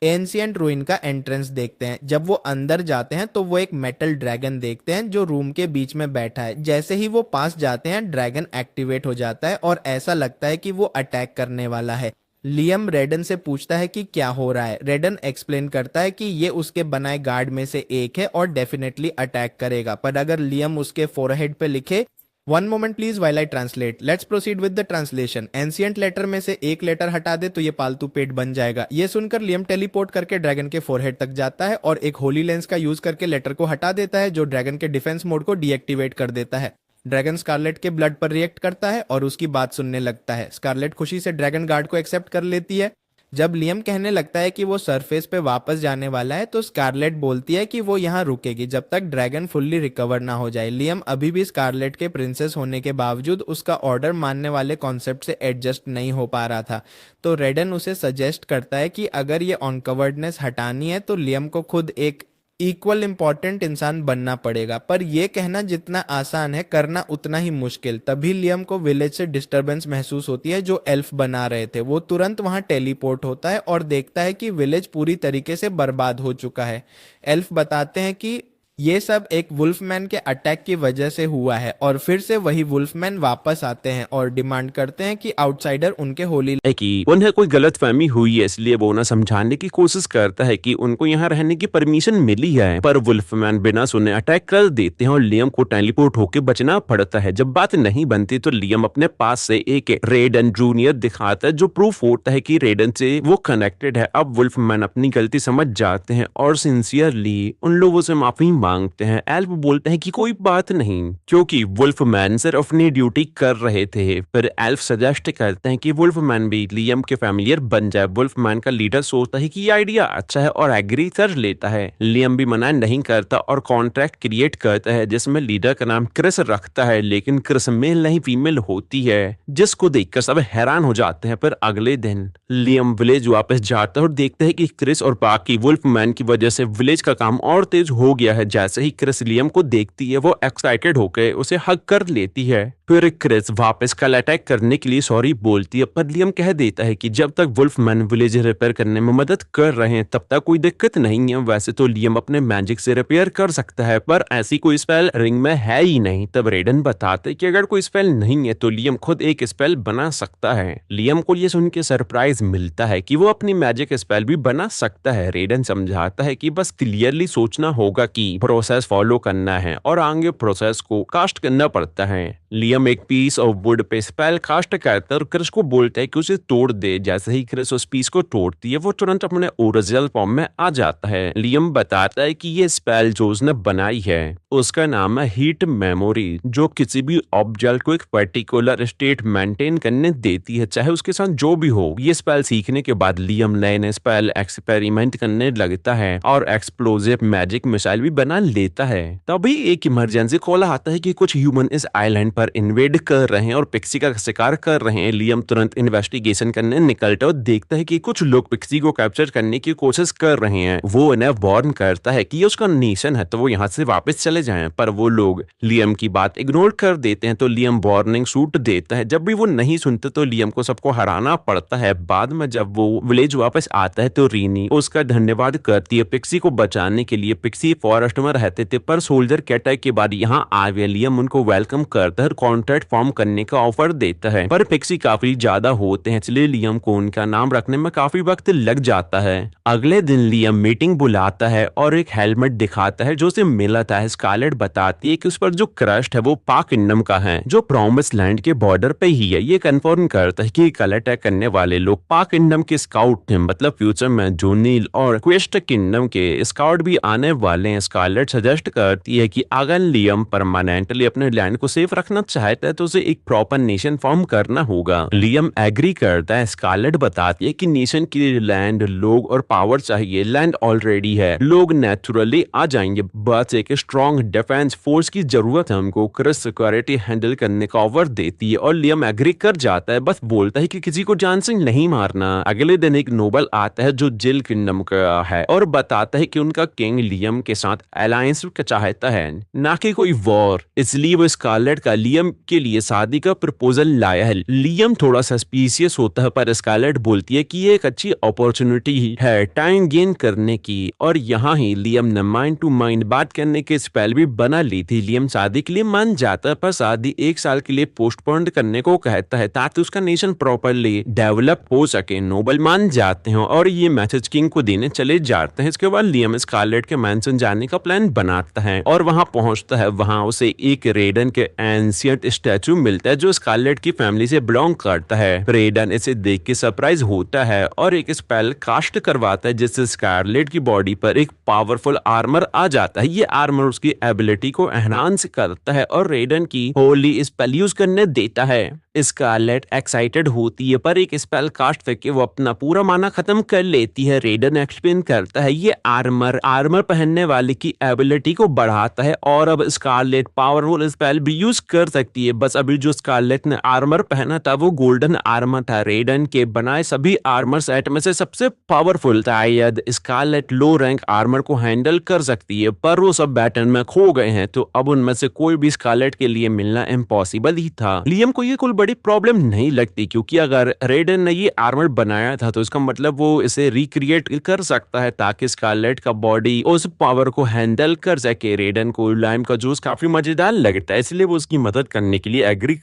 एंशियंट रूइन का एंट्रेंस देखते हैं। जब वो अंदर जाते हैं तो वो एक मेटल ड्रैगन देखते हैं जो रूम के बीच में बैठा है। जैसे ही वो पास जाते हैं ड्रैगन एक्टिवेट हो जाता है और ऐसा लगता है कि वो अटैक करने वाला है। लियम रेडन से पूछता है कि क्या हो रहा है। रेडन एक्सप्लेन करता है कि ये उसके बनाए गार्ड में से एक है और डेफिनेटली अटैक करेगा, पर अगर लियम उसके फोरहेड पे लिखे one moment please while I translate, let's proceed with the translation, ancient letter में से एक लेटर हटा दे तो ये पालतू पेट बन जाएगा। ये सुनकर लियम टेलीपोर्ट करके ड्रैगन के फोरहेड तक जाता है और एक होली लेंस का यूज करके लेटर को हटा देता है जो ड्रैगन के डिफेंस मोड को डीएक्टिवेट कर देता है। ड्रैगन स्कारलेट के ब्लड पर रिएक्ट करता है और उसकी बात सुनने लगता है। स्कारलेट खुशी से ड्रैगन गार्ड को एक्सेप्ट कर लेती है। जब लियम कहने लगता है कि वो सरफेस पे वापस जाने वाला है तो स्कारलेट बोलती है कि वो यहाँ रुकेगी जब तक ड्रैगन फुल्ली रिकवर ना हो जाए। लियम अभी भी स्कारलेट के प्रिंसेस होने के बावजूद उसका ऑर्डर मानने वाले कॉन्सेप्ट से एडजस्ट नहीं हो पा रहा था, तो रेडन उसे सजेस्ट करता है कि अगर ये अनकवर्डनेस हटानी है तो लियम को खुद एक इक्वल इम्पॉर्टेंट इंसान बनना पड़ेगा। पर यह कहना जितना आसान है करना उतना ही मुश्किल। तभी लियम को विलेज से डिस्टरबेंस महसूस होती है जो एल्फ बना रहे थे। वो तुरंत वहां टेलीपोर्ट होता है और देखता है कि विलेज पूरी तरीके से बर्बाद हो चुका है। एल्फ बताते हैं कि ये सब एक वुल्फमैन के अटैक की वजह से हुआ है और फिर से वही वुल्फमैन वापस आते हैं और डिमांड करते हैं कि आउटसाइडर उनके होली है कि उन्हें कोई गलतफहमी हुई है, इसलिए वो उन्हें समझाने की कोशिश करता है कि उनको यहाँ रहने की परमिशन मिली है। पर वुल्फमैन बिना सुने अटैक कर देते हैं और लियम को टेलीपोर्ट होकर बचना पड़ता है। जब बात नहीं बनती तो लियम अपने पास से एक रेडन जूनियर दिखाता है जो प्रूफ होता है कि रेडन से वो कनेक्टेड है। अब वुल्फमैन अपनी गलती समझ जाते हैं और सिंसियरली उन लोगों से माफी मांगते हैं। एल्फ बोलते हैं कि कोई बात नहीं, क्योंकि वुल्फमैन सिर्फ अपनी ड्यूटी कर रहे थे। फिर एल्फ सजेस्ट करते हैं कि वुल्फमैन भी लियम के फैमिलियर बन जाए। वुल्फमैन का लीडर सोचता है कि ये आइडिया अच्छा है और एग्री कर लेता है। लियम भी मना नहीं करता और कॉन्ट्रैक्ट क्रिएट करता है जिसमें लीडर का नाम क्रिस रखता है, लेकिन क्रिस मेल नहीं फीमेल होती है, जिसको देखकर सब हैरान हो जाते हैं। पर अगले दिन लियम विलेज वापस जाता है और देखता है कि क्रिस और बाकी वुल्फमैन की वजह से विलेज का काम और तेज हो गया है। जैसे ही क्रिस लियम को देखती है वो एक्साइटेड होकर उसे हग कर लेती है। फिर क्रिस वापस कल अटैक करने के लिए सॉरी बोलती है, पर लियम कह देता है कि जब तक वुल्फमैन विलेज रिपेयर करने में मदद कर रहे हैं तब तक कोई दिक्कत नहीं है। वैसे तो लियम अपने मैजिक से रिपेयर कर सकता है, पर ऐसी कोई स्पेल रिंग में है ही नहीं। तब रेडन बताते कि अगर कोई स्पेल नहीं है तो लियम खुद एक स्पेल बना सकता है। लियम को ये सुन के सरप्राइज मिलता है कि वो अपनी मैजिक स्पेल भी बना सकता है। रेडन समझाता है कि बस क्लियरली सोचना होगा कि प्रोसेस फॉलो करना है और आगे प्रोसेस को कास्ट करना पड़ता है। लियम एक पीस ऑफ वुड पे स्पेल कास्ट करता है और क्रिस को बोलता है कि उसे तोड़ दे। जैसे ही क्रिस उस पीस को तोड़ती है वो तुरंत अपने ओरिजिनल फॉर्म में आ जाता है। लियम बताता है कि ये स्पेल जो उसने बनाई है उसका नाम है हीट मेमोरी, जो किसी भी ऑब्जेक्ट को एक पर्टिकुलर स्टेट मेंटेन करने देती है चाहे उसके साथ जो भी हो। ये स्पेल सीखने के बाद लियम नए नए स्पेल एक्सपेरिमेंट करने लगता है और एक्सप्लोजिव मैजिक मिसाइल भी बना लेता है। तभी एक इमरजेंसी कॉल आता है कि कुछ ह्यूमन इस आइलैंड पर इन्वेड कर रहे हैं और पिक्सी का शिकार कर रहे हैं। लियम तुरंत इन्वेस्टिगेशन करने निकलता है और देखता है कि कुछ लोग पिक्सी को कैप्चर करने की कोशिश कर रहे हैं। वो इन्हें वार्न करता है कि ये उसका नेशन है तो वो यहाँ से वापस चले जाएं, पर वो लोग लियम की बात इग्नोर कर देते हैं। तो लियम वार्निंग शूट देता है। जब भी वो नहीं सुनते तो लियम को सबको हराना पड़ता है। बाद में जब वो विलेज वापस आता है तो रीनी उसका धन्यवाद करती है पिक्सी को बचाने के लिए। पिक्सी फॉरेस्ट में रहते थे पर सोल्जर के अटैक के बाद यहाँ आ गए। लियम उनको वेलकम करता है, कॉन्ट्रैक्ट फॉर्म करने का ऑफर देता है, पर पिक्सी काफी ज्यादा होते हैं इसलिए लियम को उनका नाम रखने में काफी वक्त लग जाता है। अगले दिन लियम मीटिंग बुलाता है और एक हेलमेट दिखाता है जो उसे मिला था। स्कारलेट बताती है कि उस पर जो क्रस्ट है वो पाक किंगडम का है जो प्रॉमिस लैंड के बॉर्डर पे ही है। ये कंफर्म करता है कि कल अटैक करने वाले लोग पाक किंगडम के स्काउट थे, मतलब फ्यूचर में जोनील और क्वेस्ट किंगडम के स्काउट भी आने वाले हैं। स्कारलेट सजेस्ट करती है कि अगर लियम परमानेंटली अपने लैंड को सेफ रखना चाहता है तो उसे एक प्रॉपर नेशन फॉर्म करना होगा। लियम एग्री करता है। स्कारलेट बताती है कि नेशन के लिए लैंड, लोग और पावर चाहिए। लैंड ऑलरेडी है, लोग नेचुरली आ जाएंगे, बस एक स्ट्रॉन्ग डिफेंस फोर्स की जरूरत है हमको। क्रिस सिक्योरिटी हैंडल करने का ऑफर देती है और लियम एग्री कर जाता है, बस बोलता है कि किसी को जान से नहीं मारना। अगले दिन एक नोबल आता है जो जिल किंगडम का है और बताता है कि उनका किंग लियम के साथ अलायंस चाहता है, ना कि कोई वॉर। इसलिए वो स्कारलेट का लियम के लिए शादी का प्रपोजल लाया है। लियम थोड़ा सस्पिशियस होता है, पर स्कारलेट बोलती है कि ये एक अच्छी अपॉर्चुनिटी है टाइम गेन करने की। और यहाँ ही लियम ने माइंड टू माइंड बात करने के स्पेल भी बना ली थी। लियम शादी के लिए मान जाता है, पर शादी 1 साल के लिए पोस्टपोन करने को कहता है ताकि उसका नेशन प्रॉपरली डेवलप हो सके। नोबल मान जाते हैं और ये मैसेज किंग को देने चले जाते हैं। इसके बाद लियम स्कारलेट के मैंशन जाने का प्लान बनाता है और वहां पहुंचता है। वहां उसे एक रेडन के एंशियंट स्टैचू मिलता है जो स्कारलेट की फैमिली से बिलोंग करता है। रेडन इसे देख के सरप्राइज होता है और एक स्पेल कास्ट करवाता है जिससे स्कारलेट की बॉडी पर एक पावरफुल आर्मर आ जाता है। ये आर्मर उसकी एबिलिटी को एनहांस करता है और रेडन की होली स्पेल यूज करने देता है। स्कारलेट एक्साइटेड होती है, पर एक स्पेल कास्ट करके वो अपना पूरा माना खत्म कर लेती है। रेडन एक्सप्लेन करता है ये आर्मर पहनने वाले की एबिलिटी को बढ़ाता है और अब स्कारलेट पावरफुल स्पेल भी यूज कर सकती है। बस अभी जो स्कारलेट ने आर्मर पहना था वो गोल्डन आर्मर था, रेडन के बनाए सभी आर्मर सेट में से सबसे पावरफुल था। शायद स्कारलेट लो रैंक आर्मर को हैंडल कर सकती है, पर वो सब बैटल में खो गए हैं, तो अब उनमें से कोई भी स्कारलेट के लिए मिलना इम्पॉसिबल ही था। लियम को ये कोई बड़ी प्रॉब्लम नहीं लगती, क्योंकि अगर रेडन ने ये आर्मर बनाया था तो इसका मतलब वो इसे रिक्रिएट कर सकता है ताकि स्कारलेट का बॉडी उस पावर को हैंडल कर सके। रेडन को लाइम का जूस काफी मजेदार लगता है, इसलिए वो उसकी मदद करने के लिए एग्री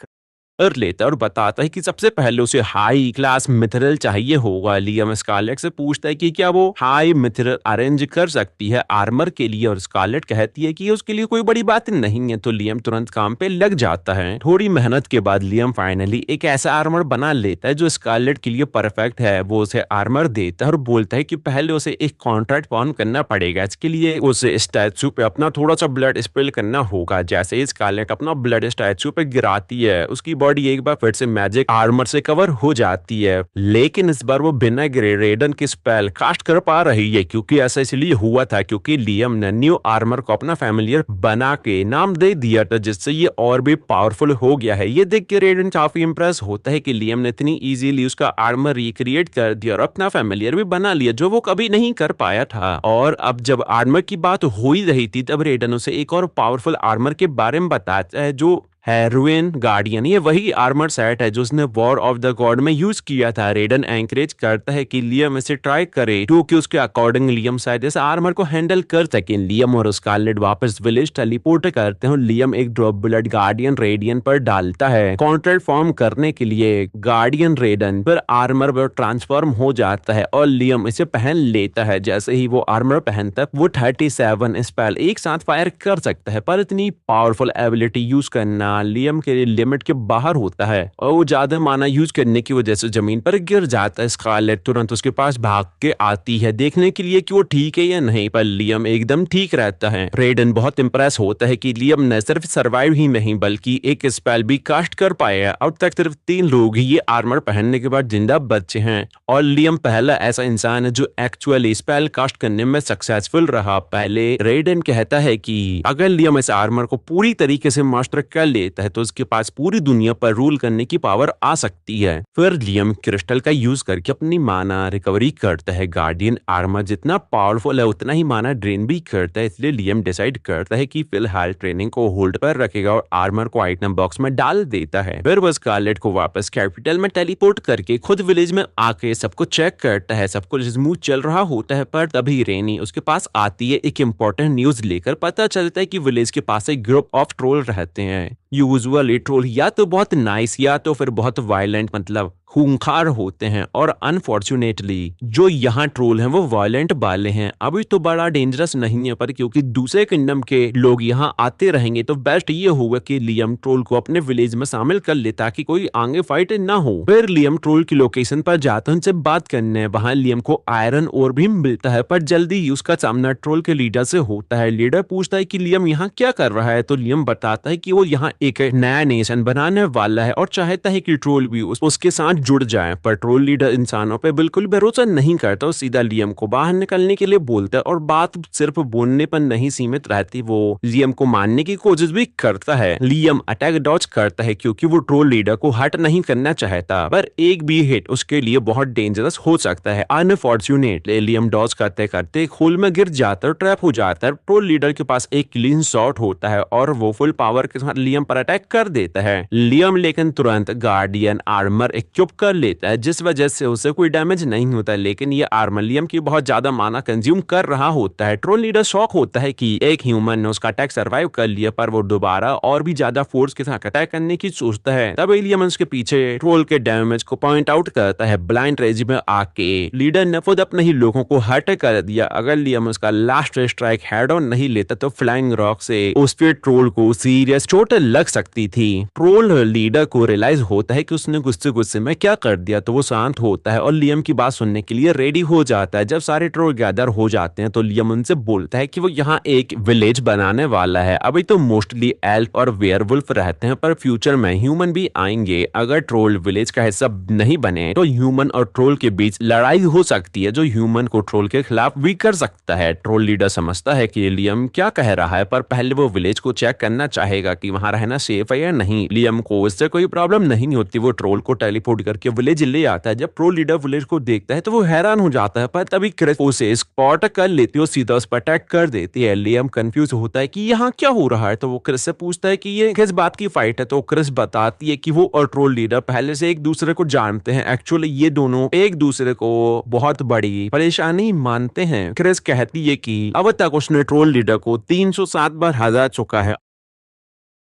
कर लेता है और बताता है कि सबसे पहले उसे हाई क्लास मिथरल चाहिए होगा। लियम स्कारलेट से पूछता है कि क्या वो हाई मिथरल अरेंज कर सकती है आर्मर के लिए, और स्कारलेट कहती है कि उसके लिए कोई बड़ी बात नहीं है। तो लियम तुरंत काम पे लग जाता है। थोड़ी मेहनत के बाद लियम फाइनली एक ऐसा आर्मर बना लेता है जो स्कारलेट के लिए परफेक्ट है। वो उसे आर्मर देता है और बोलता है कि पहले उसे एक कॉन्ट्रैक्ट फॉर्म करना पड़ेगा। इसके लिए उसे स्टैचू पे अपना थोड़ा सा ब्लड स्पिल करना होगा। जैसे ही स्कारलेट अपना ब्लड स्टैचू पे गिराती है, उसकी बॉडी एक बार फिर से मैजिक आर्मर से कवर हो जाती है, लेकिन इस बार वो बिना गिरे रेडन की स्पेल कास्ट कर पा रही है। क्योंकि ऐसा इसलिए हुआ था क्योंकि लियम ने न्यू आर्मर को अपना फैमिलियर बना के नाम दे दिया था, जिससे ये और भी पावरफुल हो गया है। ये देख के रेडन काफी इंप्रेस होता है कि लियम ने इतनी इजीली उसका आर्मर रिक्रिएट कर दिया और अपना फैमिलियर भी बना लिया, जो वो कभी नहीं कर पाया था। और अब जब आर्मर की बात हो ही रही थी, तब रेडन उसे एक और पावरफुल आर्मर के बारे में बताता है जो है रुइन गार्डियन। ये वही आर्मर सेट है जो उसने वॉर ऑफ द गॉड में यूज किया था। रेडन एंकरेज करता है कि लियम इसे ट्राई करे, क्योंकि उसके अकॉर्डिंग लियम शायद इस आर्मर को हैंडल कर सके। लियम और स्कारलेट वापस विलेज टेलीपोर्ट करते हैं। लियम एक ड्रॉप ब्लड गार्डियन रेडियन पर डालता है कॉन्ट्रैक्ट फॉर्म करने के लिए। गार्डियन रेडन पर आर्मर पर ट्रांसफॉर्म हो जाता है और लियम इसे पहन लेता है। जैसे ही वो आर्मर पहनता है, वो 37 स्पेल एक साथ फायर कर सकता है, पर इतनी पावरफुल एबिलिटी यूज करना लियम के लिमिट के बाहर होता है और वो ज्यादा माना यूज करने की वजह से जमीन पर गिर जाता है। स्कारलेट तुरंत उसके पास भाग के आती है देखने के लिए कि वो ठीक है या नहीं, पर लियम एकदम ठीक रहता है। रेडन बहुत इंप्रेस होता है कि लियम न सिर्फ सर्वाइव ही नहीं बल्कि एक स्पेल भी कास्ट कर पाया। अब तक सिर्फ 3 लोग ही ये आर्मर पहनने के बाद जिंदा बचे हैं और लियम पहला ऐसा इंसान है जो एक्चुअली स्पेल कास्ट करने में सक्सेसफुल रहा। पहले रेडन कहता है कि अगर लियम इस आर्मर को पूरी तरीके से मास्टर कर ले है तो उसके पास पूरी दुनिया पर रूल करने की पावर आ सकती है। फिर लियम क्रिस्टल का यूज करके अपनी माना रिकवरी करता है। गार्डियन आर्मर जितना पावरफुल है उतना ही माना ड्रेन भी करता है, इसलिए लियम डिसाइड करता है कि फिलहाल ट्रेनिंग को होल्ड पर रखेगा और आर्मर को आइटम बॉक्स में डाल देता है। फिर वो स्कारलेट को वापस कैपिटल में टेलीपोर्ट करके खुद विलेज में आके सबको चेक करता है। सब कुछ स्मूथ चल रहा होता है, पर तभी रेनी उसके पास आती है एक इम्पोर्टेंट न्यूज लेकर। पता चलता है कि विलेज के पास एक ग्रुप ऑफ ट्रोल रहते हैं। यूजुअली ट्रोल या तो बहुत नाइस या तो फिर बहुत वायलेंट, मतलब खूंखार होते हैं, और अनफॉर्चुनेटली जो यहाँ ट्रोल हैं वो वायलेंट वाले हैं। अभी तो बड़ा डेंजरस नहीं है, पर क्योंकि दूसरे किंगडम के लोग यहाँ आते रहेंगे तो बेस्ट ये होगा कि लियम ट्रोल को अपने विलेज में शामिल कर ले ताकि कोई आगे फाइट ना हो। फिर लियम ट्रोल की लोकेशन पर जाता है उनसे बात करने। वहाँ लियम को आयरन ओर भी मिलता है, पर जल्दी ही उसका सामना ट्रोल के लीडर से होता है। लीडर पूछता है कि लियम यहाँ क्या कर रहा है, तो लियम बताता है कि वो यहाँ एक नया नेशन बनाने वाला है और चाहता है कि ट्रोल भी उसके साथ जुड़ जाए। पर ट्रोल लीडर इंसानों पे बिल्कुल भरोसा नहीं करता और सीधा लियम को बाहर निकलने के लिए बोलता है और बात सिर्फ बोलने पर नहीं सीमित रहती, वो लियम को मारने की कोशिश भी करता है। लियम अटैक डॉज करता है क्योंकि वो ट्रोल लीडर को हर्ट नहीं करना चाहता, पर एक भी हिट उसके लिए बहुत डेंजरस हो सकता है। अनफॉर्चुनेटली लियम डॉज करते करते एक होल में गिर जाता है, ट्रैप हो जाता है। ट्रोल लीडर के पास एक क्लीन शॉट होता है और वो फुल पावर के साथ लियम पर अटैक कर देता है। लियम लेकिन तुरंत गार्डियन आर्मर इक्विप कर लेता है, जिस वजह से उसे कोई डैमेज नहीं होता, लेकिन ये आर्मर लियम की बहुत ज्यादा माना कंज्यूम कर रहा होता है। ट्रोल लीडर शॉक होता है कि एक ह्यूमन ने उसका अटैक सर्वाइव कर लिया, पर वो दोबारा और भी ज्यादा फोर्स के साथ अटैक करने की सोचता है। तब लियम उसके पीछे ट्रोल के डैमेज को पॉइंट आउट करता है। ब्लाइंड रेंज में आके लीडर ने खुद अपने ही लोगों को हर्ट कर दिया। अगर लियम उसका लास्ट स्ट्राइक हेड ऑन नहीं लेता तो फ्लाइंग रॉक से उस पे ट्रोल को सीरियस चोट लग सकती थी। ट्रोल लीडर को रियलाइज होता है कि उसने गुस्से गुस्से में क्या कर दिया, तो वो शांत होता है और लियम की बात सुनने के लिए रेडी हो जाता है। जब सारे ट्रोल गैदर हो जाते हैं तो लियम उनसे बोलता है कि वो यहाँ एक विलेज बनाने वाला है। अभी तो मोस्टली एल्फ और वेयरवुल्फ रहते हैं, पर फ्यूचर में ह्यूमन भी आएंगे। अगर ट्रोल विलेज का हिस्सा नहीं बने तो ह्यूमन और ट्रोल के बीच लड़ाई हो सकती है, जो ह्यूमन को ट्रोल के खिलाफ भी कर सकता है। ट्रोल लीडर समझता है कि लियम क्या कह रहा है, पर पहले वो विलेज को चेक करना चाहेगा कि वहां रहना सेफ है या नहीं। लियम को इससे कोई प्रॉब्लम नहीं होती, वो ट्रोल को टेलीपोर्ट करके विलेज ले आता है। जब ट्रोल लीडर विलेज को देखता है तो वो हैरान हो जाता है, पर तभी क्रिस उसे स्पॉट कर लेती है और सीधा उस पर अटैक कर देती है। लियम कंफ्यूज होता है कि यहाँ क्या हो रहा है, तो वो क्रिस से पूछता है कि ये किस बात की फाइट है, तो क्रिस बताती है कि वो और ट्रोल लीडर पहले से एक दूसरे को जानते हैं। एक्चुअली ये दोनों एक दूसरे को बहुत बड़ी परेशानी मानते हैं। क्रिस कहती है कि अब तक उसने ट्रोल लीडर को 307 बार हरा चुका है।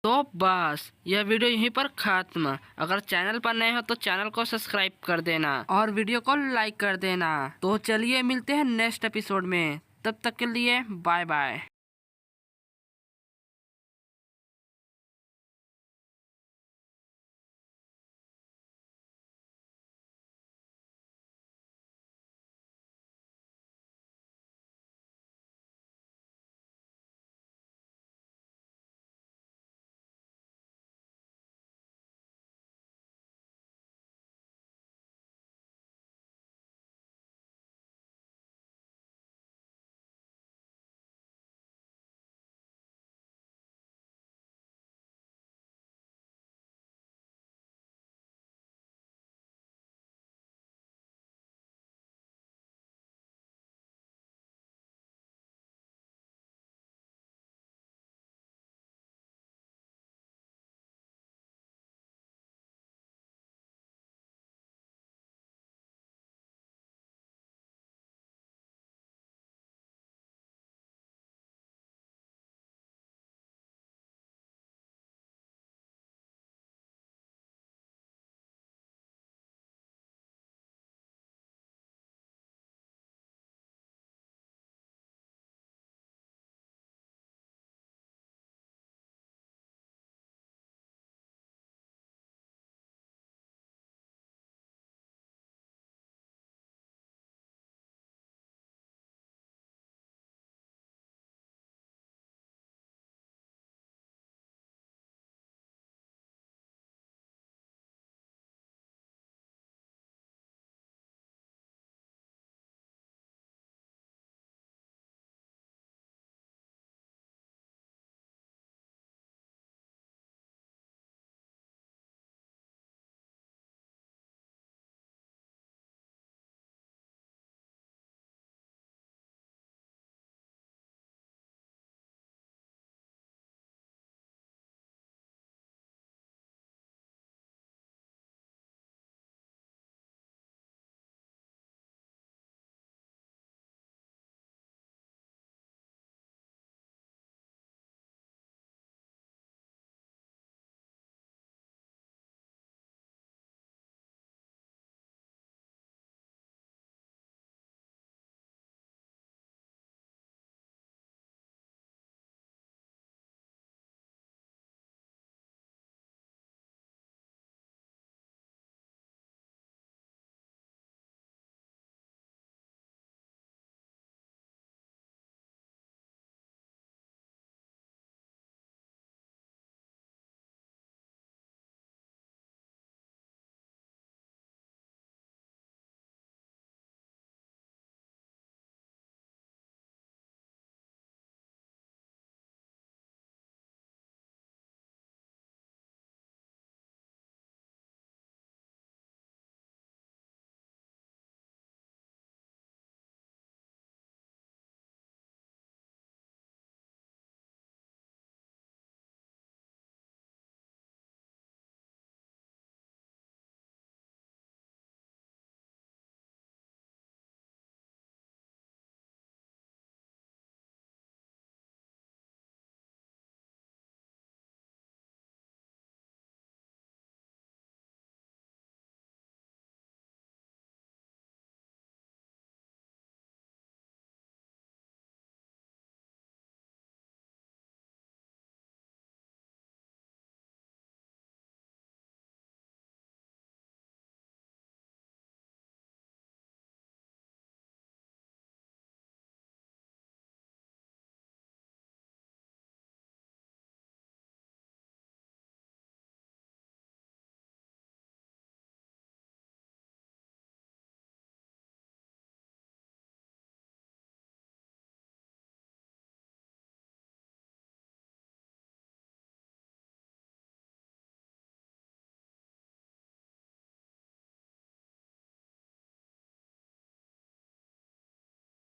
तो बस यह वीडियो यहीं पर खत्म। अगर चैनल पर नए हो तो चैनल को सब्सक्राइब कर देना और वीडियो को लाइक कर देना। तो चलिए मिलते हैं नेक्स्ट एपिसोड में, तब तक के लिए बाय बाय।